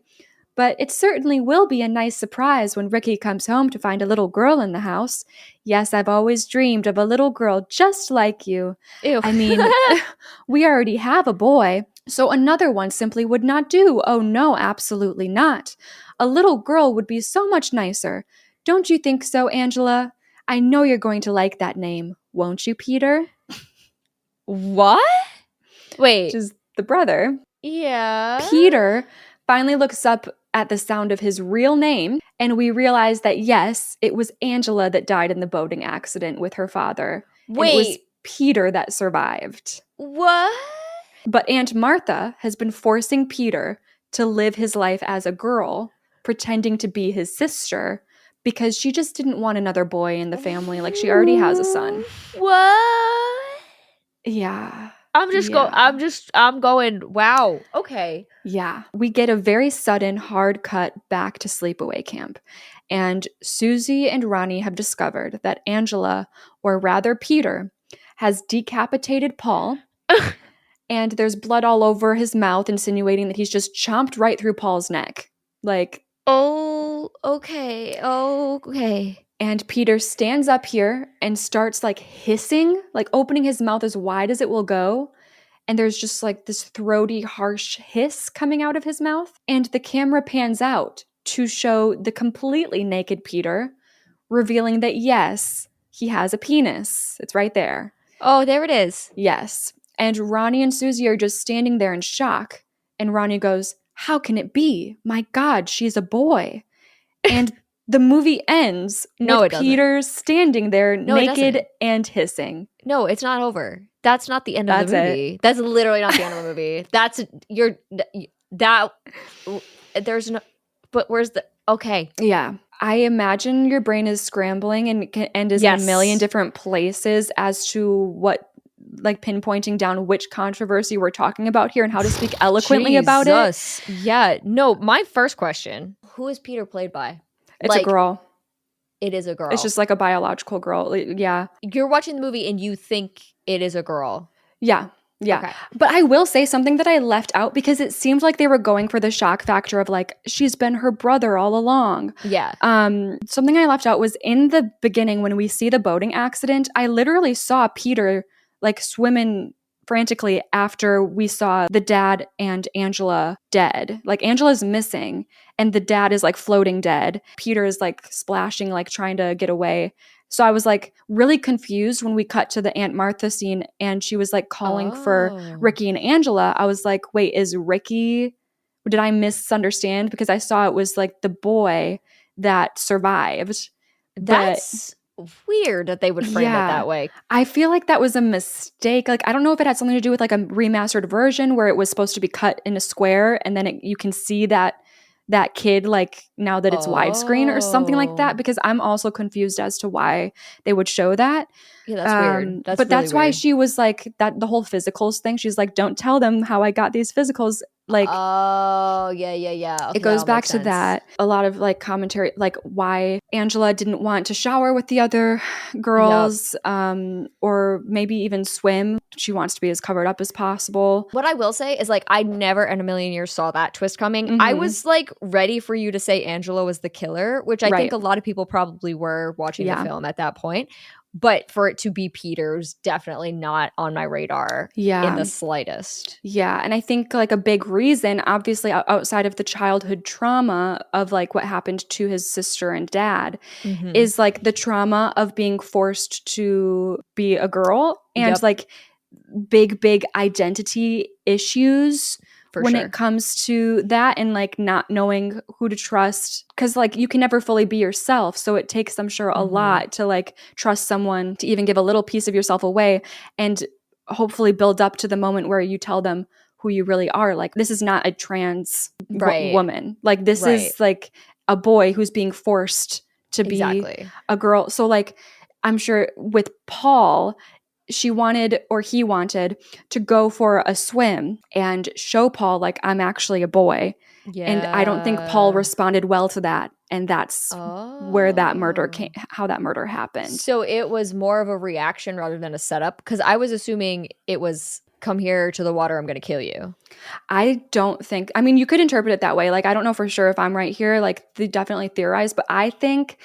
But it certainly will be a nice surprise when Ricky comes home to find a little girl in the house. Yes, I've always dreamed of a little girl just like you.
Ew.
I mean, we already have a boy, so another one simply would not do. Oh no, absolutely not. A little girl would be so much nicer. Don't you think so, Angela? I know you're going to like that name, won't you, Peter?
What? Wait.
Which is the brother.
Yeah.
Peter finally looks up at the sound of his real name, and we realize that, yes, it was Angela that died in the boating accident with her father.
Wait.
It was Peter that survived.
What?
But Aunt Martha has been forcing Peter to live his life as a girl, pretending to be his sister, because she just didn't want another boy in the family. Like, she already has a son.
What?
Yeah.
I'm going, wow. Okay.
Yeah. We get a very sudden, hard cut back to Sleepaway Camp. And Susie and Ronnie have discovered that Angela, or rather Peter, has decapitated Paul. And there's blood all over his mouth, insinuating that he's just chomped right through Paul's neck. Like,
oh, okay. Oh, okay.
And Peter stands up here and starts like hissing, like opening his mouth as wide as it will go. And there's just like this throaty, harsh hiss coming out of his mouth. And the camera pans out to show the completely naked Peter, revealing that, yes, he has a penis. It's right there.
Oh, there it is.
Yes. And Ronnie and Susie are just standing there in shock. And Ronnie goes, how can it be? My God, she's a boy. And the movie ends with Peter standing there naked and hissing.
No, it's not over. That's not the end of the movie. That's literally not the end of the movie. There's no, but where's the, okay.
Yeah. I imagine your brain is scrambling and is in a million different places as to what, like pinpointing down which controversy we're talking about here and how to speak eloquently about it.
Yeah. No, my first question, who is Peter played by?
It's a girl.
It is a girl.
It's just like a biological girl. Yeah.
You're watching the movie and you think it is a girl.
Yeah. Yeah. Okay. But I will say something that I left out because it seemed like they were going for the shock factor of like, she's been her brother all along.
Yeah.
Something I left out was in the beginning when we see the boating accident, I literally saw Peter like swimming frantically after we saw the dad and Angela dead. Like Angela's missing and the dad is like floating dead. Peter is like splashing, like trying to get away. So I was like really confused when we cut to the Aunt Martha scene and she was like calling for Ricky and Angela. I was like, wait, is Ricky, did I misunderstand? Because I saw it was like the boy that survived.
That's weird that they would frame it that way.
I feel like that was a mistake. Like, I don't know if it had something to do with like a remastered version where it was supposed to be cut in a square and then you can see that kid like now that it's widescreen or something like that, because I'm also confused as to why they would show that.
Yeah, that's weird.
But
really
that's why
weird.
she was like that, the whole physicals thing. She's like, don't tell them how I got these physicals. Like,
oh, yeah. Okay,
it goes
that'll make
back to
sense.
that. A lot of like commentary, like why Angela didn't want to shower with the other girls, or maybe even swim. She wants to be as covered up as possible.
What I will say is like I never in a million years saw that twist coming.
Mhm.
I was like ready for you to say Angela was the killer, which I think a lot of people probably were watching the film at that point. But for it to be Peter's, definitely not on my radar in the slightest.
Yeah, and I think like a big reason, obviously outside of the childhood trauma of like what happened to his sister and dad, is like the trauma of being forced to be a girl and like big identity issues when it comes to that, and like not knowing who to trust, because like you can never fully be yourself, so it takes, I'm sure, a lot to like trust someone to even give a little piece of yourself away and hopefully build up to the moment where you tell them who you really are. Like, this is not a trans woman, like this is like a boy who's being forced to be a girl. So like I'm sure with Paul, he wanted to go for a swim and show Paul like, I'm actually a boy. And I don't think Paul responded well to that. And that's where that murder came, how that murder happened.
So it was more of a reaction rather than a setup, because I was assuming it was come here to the water, I'm going to kill you.
I don't think, I mean, you could interpret it that way. Like, I don't know for sure if I'm right here. Like, they definitely theorize, but I think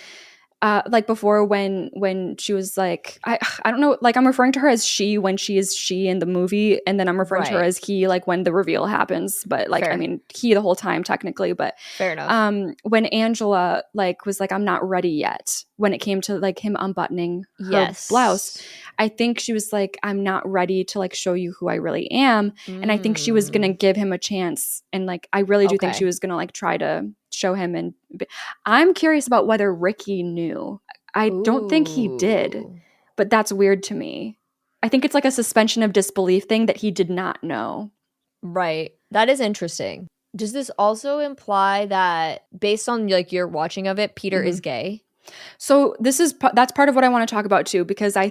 like before when she was like, I don't know, like I'm referring to her as she when she is she in the movie, and then I'm referring to her as he like when the reveal happens, but like I mean he the whole time technically. But
fair enough.
When Angela like was like, I'm not ready yet, when it came to like him unbuttoning her blouse, I think she was like, I'm not ready to like show you who I really am. And I think she was gonna give him a chance, and like I really do think she was gonna like try to show him. And I'm curious about whether Ricky knew. I don't think he did, but that's weird to me. I think it's like a suspension of disbelief thing that he did not know.
Right. That is interesting. Does this also imply that based on like your watching of it, Peter is gay?
So that's part of what I want to talk about too, because I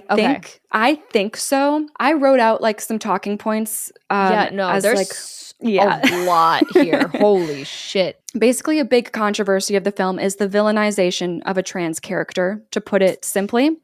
think so. I wrote out like some talking points.
There's a lot here. Holy shit.
Basically, a big controversy of the film is the villainization of a trans character, to put it simply.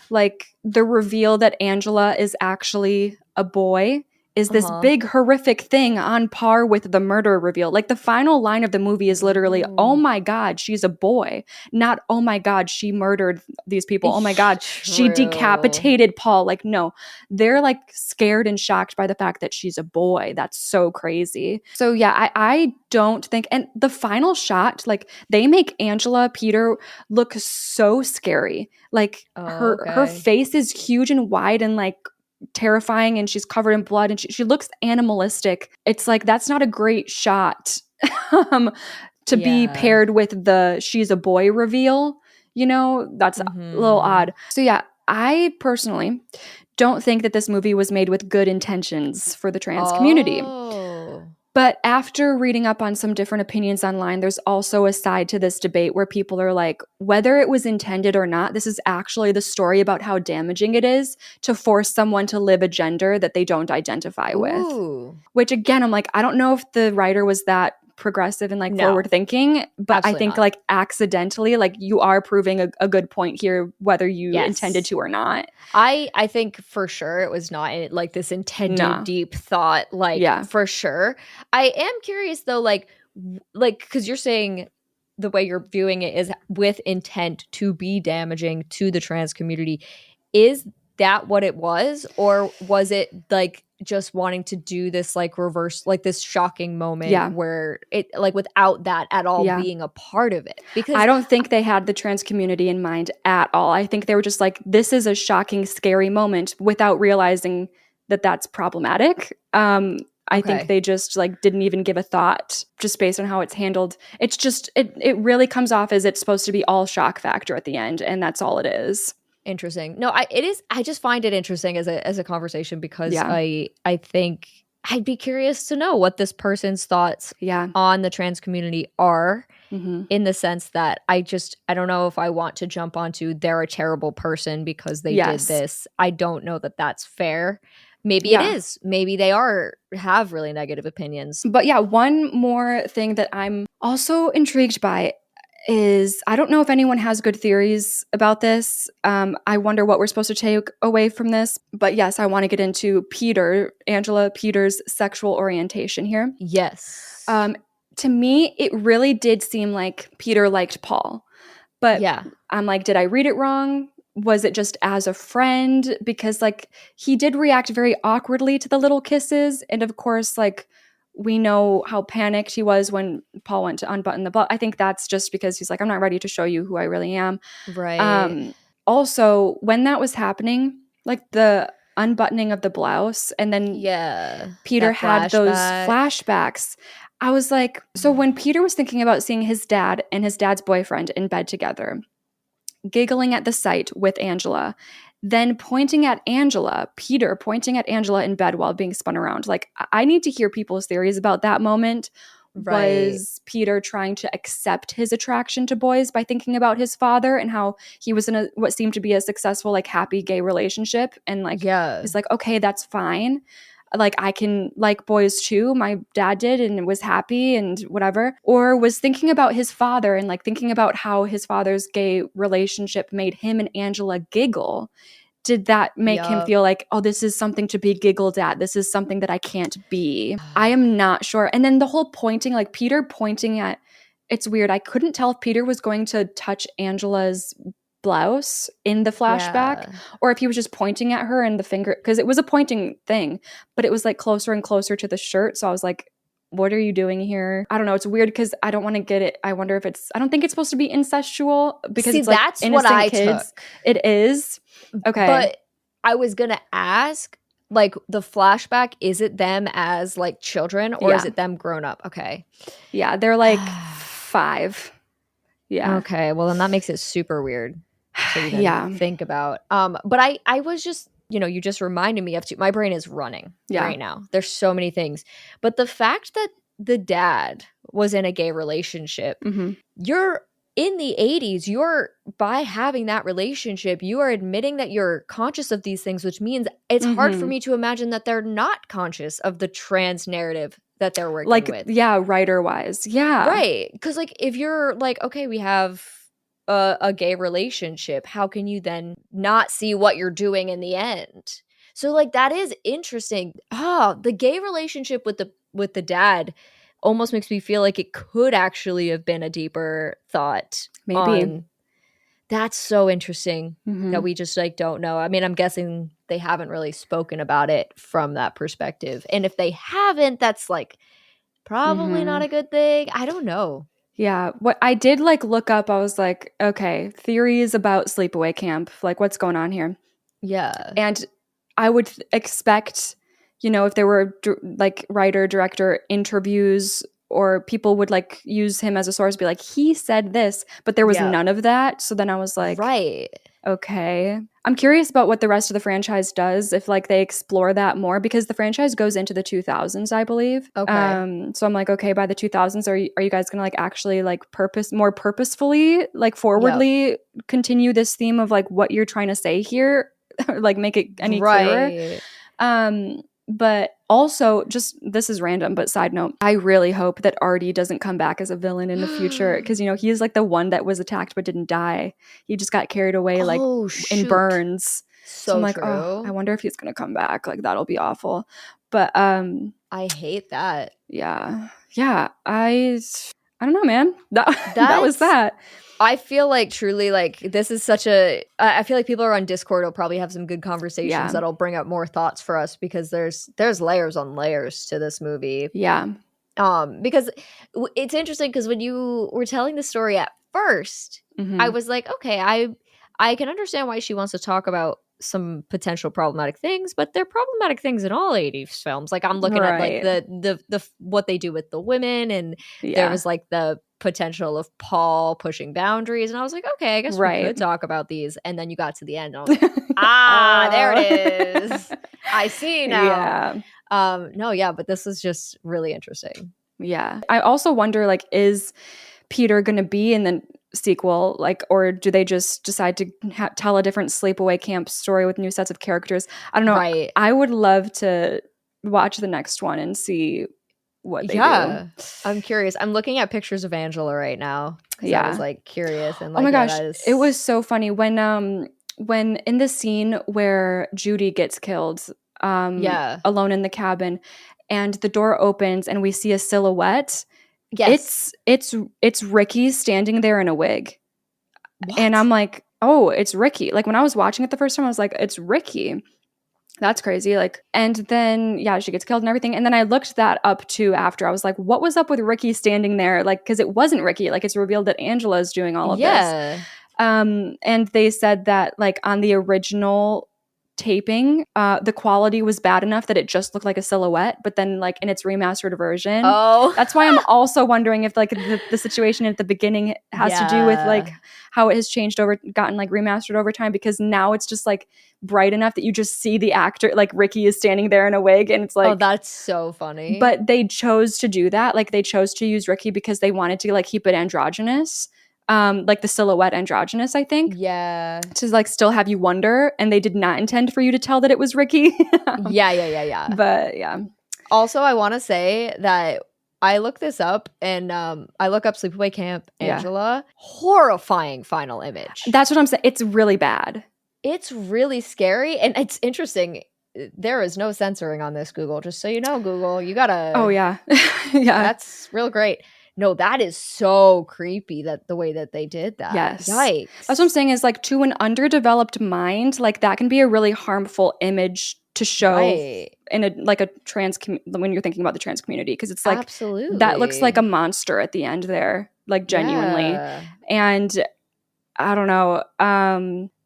Like, the reveal that Angela is actually a boy is this big horrific thing on par with the murder reveal. Like, the final line of the movie is literally, oh my God, she's a boy. Not, oh my God, she murdered these people. Oh my God, she decapitated Paul. Like, no, they're like scared and shocked by the fact that she's a boy. That's so crazy. So yeah, I don't think, and the final shot, like they make Angela Peter look so scary. Like her face is huge and wide and like terrifying, and she's covered in blood, and she looks animalistic. It's like, that's not a great shot to be paired with the she's a boy reveal, you know. That's a little odd. So yeah, I personally don't think that this movie was made with good intentions for the trans community. But after reading up on some different opinions online, there's also a side to this debate where people are like, whether it was intended or not, this is actually the story about how damaging it is to force someone to live a gender that they don't identify with. Which again, I'm like, I don't know if the writer was that progressive and like forward thinking, but I think like accidentally, like you are proving a good point here, whether you intended to or not.
I think for sure it was not like this intended deep thought, like for sure. I am curious though, like because you're saying the way you're viewing it is with intent to be damaging to the trans community. Is that what it was, or was it like just wanting to do this like reverse, like this shocking moment where it like without that at all being a part of it? Because
I don't think they had the trans community in mind at all. I think they were just like, this is a shocking, scary moment, without realizing that that's problematic. I think
Okay.
they just like didn't even give a thought just based on how it's handled. It's just it really comes off as it's supposed to be all shock factor at the end, and that's all it is.
Interesting. No, it is. I just find it interesting as a conversation because
Yeah.
I think I'd be curious to know what this person's thoughts
Yeah.
on the trans community are,
Mm-hmm.
in the sense that I don't know if I want to jump onto they're a terrible person because they did
Yes.
this. I don't know that that's fair. Maybe it
Yeah.
is. Maybe they have really negative opinions.
But yeah, one more thing that I'm also intrigued by is I don't know if anyone has good theories about this. I wonder what we're supposed to take away from this. But yes, I want to get into Angela Peter's sexual orientation here.
Yes.
To me, it really did seem like Peter liked Paul. But
Yeah.
I'm like, did I read it wrong? Was it just as a friend? Because like he did react very awkwardly to the little kisses. And of course, like we know how panicked he was when Paul went to unbutton the belt. I think that's just because he's like, I'm not ready to show you who I really am.
Right.
Also, when that was happening, like the unbuttoning of the blouse, and then
Yeah.
Peter
That
had those
flashback.
flashbacks. I was like, so when Peter was thinking about seeing his dad and his dad's boyfriend in bed together, giggling at the sight with Angela, then pointing at Angela, Peter pointing at Angela in bed while being spun around. Like, I need to hear people's theories about that moment.
Right.
Was Peter trying to accept his attraction to boys by thinking about his father and how he was in a what seemed to be a successful, like happy gay relationship? And like,
Yeah.
he's like, okay, that's fine. Like, I can like boys too. My dad did and was happy and whatever. Or was thinking about his father and like thinking about how his father's gay relationship made him and Angela giggle. Did that make him
Yup.
feel like, oh, this is something to be giggled at? This is something that I can't be? I am not sure. And then the whole pointing, like Peter pointing at, it's weird. I couldn't tell if Peter was going to touch Angela's blouse in the flashback
Yeah.
or if he was just pointing at her and the finger, because it was a pointing thing, but it was like closer and closer to the shirt. So I was like, what are you doing here? I don't know. It's weird because I don't want to get it. I wonder if I don't think it's supposed to be incestual because
See,
it's like
that's what
innocent
I
kids.
took.
It is. Okay.
But I was gonna ask, like, the flashback, is it them as like children or is
Yeah.
it them grown up? Okay.
Yeah. They're like 5. Yeah.
Okay. Well, then that makes it super weird to even
Yeah.
think about. But I was just, you just reminded me of my brain is running
Yeah.
right now. There's so many things. But the fact that the dad was in a gay relationship,
Mm-hmm.
you're in the 80s, you're by having that relationship, you are admitting that you're conscious of these things, which means it's hard for
Mm-hmm.
me to imagine that they're not conscious of the trans narrative that they're working
Like,
with.
yeah, writer wise. Yeah.
Right. Because, like, if you're like, okay, we have a gay relationship, how can you then not see what you're doing in the end? So, like, that is interesting. Oh, the gay relationship with the dad almost makes me feel like it could actually have been a deeper thought
Maybe.
on. That's so interesting
Mm-hmm.
that we just like don't know. I mean, I'm guessing they haven't really spoken about it from that perspective. And if they haven't, that's like probably not
Mm-hmm.
a good thing. I don't know.
Yeah. What I did like look up, I was like, okay, theories about Sleepaway Camp. Like, what's going on here?
Yeah.
And I would expect, if there were like writer, director interviews or people would like use him as a source, be like, he said this, but there was
Yeah.
none of that. So then I was like,
Right.
okay. I'm curious about what the rest of the franchise does if like they explore that more because the franchise goes into the 2000s, I believe.
Okay.
So I'm like, okay, by the 2000s, are you guys going to like actually like more purposefully, like forwardly continue this theme of like what you're trying to say here? Like make it any clearer?
Right.
But also, just this is random, but side note, I really hope that Artie doesn't come back as a villain in the future because he is like the one that was attacked but didn't die. He just got carried away like in burns. So I'm like, oh, I wonder if he's gonna come back. Like that'll be awful. But
I hate that.
Yeah, I don't know, man. That was that.
I feel like truly like this is such a I feel like people are on Discord will probably have some good conversations that'll bring up more thoughts for us because there's layers on layers to this movie.
Yeah.
Because it's interesting because when you were telling the story at first, I was like, okay, I can understand why she wants to talk about some potential problematic things, but they're problematic things in all 80s films. Like I'm looking at like
Right.
the what they do with the women, and there
Yeah.
was like the potential of Paul pushing boundaries, and I was like, okay, I guess we
Right.
could talk about these. And then you got to the end, and I was like, ah, there it is. I see now.
Yeah.
No, yeah, but this is just really interesting.
Yeah. I also wonder, like, is Peter going to be in the sequel, like, or do they just decide to tell a different Sleepaway Camp story with new sets of characters? I don't know.
Right.
I would love to watch the next one and see what they do.
Yeah. I'm curious. I'm looking at pictures of Angela right now because I was
Yeah.
like curious, and
Oh
like,
my
yeah,
gosh,
that is
it was so funny when in the scene where Judy gets killed,
yeah.
alone in the cabin, and the door opens and we see a silhouette.
Yes.
It's Ricky standing there in a wig. And
What?
I'm like, oh, it's Ricky. Like when I was watching it the first time, I was like, it's Ricky. That's crazy. Like, and then yeah, she gets killed and everything. And then I looked that up too after. I was like, what was up with Ricky standing there? Like, because it wasn't Ricky. Like, it's revealed that Angela is doing all of this.
Yeah.
And they said that like on the original taping, the quality was bad enough that it just looked like a silhouette, but then like in its remastered version,
Oh.
that's why I'm also wondering if like the situation at the beginning has to do with like
Yeah.
how it has changed over, gotten like remastered over time, because now it's just like bright enough that you just see the actor, like Ricky is standing there in a wig, and it's like,
Oh, that's so funny.
but they chose to do that. Like they chose to use Ricky because they wanted to like keep it androgynous, like the silhouette androgynous, I think,
yeah.
to like still have you wonder, and they did not intend for you to tell that it was Ricky.
Yeah.
But yeah.
Also, I want to say that I looked this up, and I look up Sleepaway Camp
Yeah.
Angela. Horrifying final image.
That's what I'm saying. It's really bad.
It's really scary, and it's interesting. There is no censoring on this, Google. Just so you know, Google, you gotta.
Oh yeah. Yeah.
That's real great. No, that is so creepy, that the way that they did that.
Yes.
Yikes.
That's what I'm saying, is like to an underdeveloped mind, like that can be a really harmful image to show
Right.
in a like a trans when you're thinking about the trans community, because it's like
Absolutely.
that looks like a monster at the end there, like genuinely.
Yeah.
And I don't know.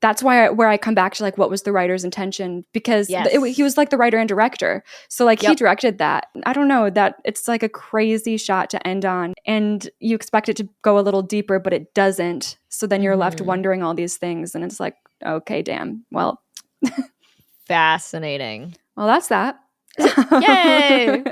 That's where I come back to like what was the writer's intention, because
Yes.
he was like the writer and director, so like he
Yep.
directed that. I don't know, that it's like a crazy shot to end on, and you expect it to go a little deeper, but it doesn't. So then you're left
Mhm.
wondering all these things, and it's like, okay, damn. Well,
Fascinating.
well, that's that.
Yay!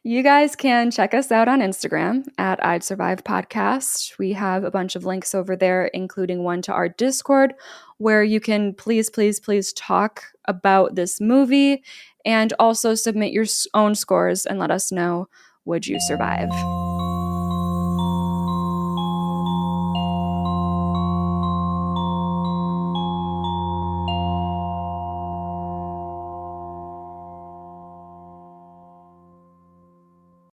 You guys can check us out on Instagram at I'd Survive Podcast. We have a bunch of links over there, including one to our Discord, where you can please talk about this movie, and also submit your own scores and let us know, would you survive?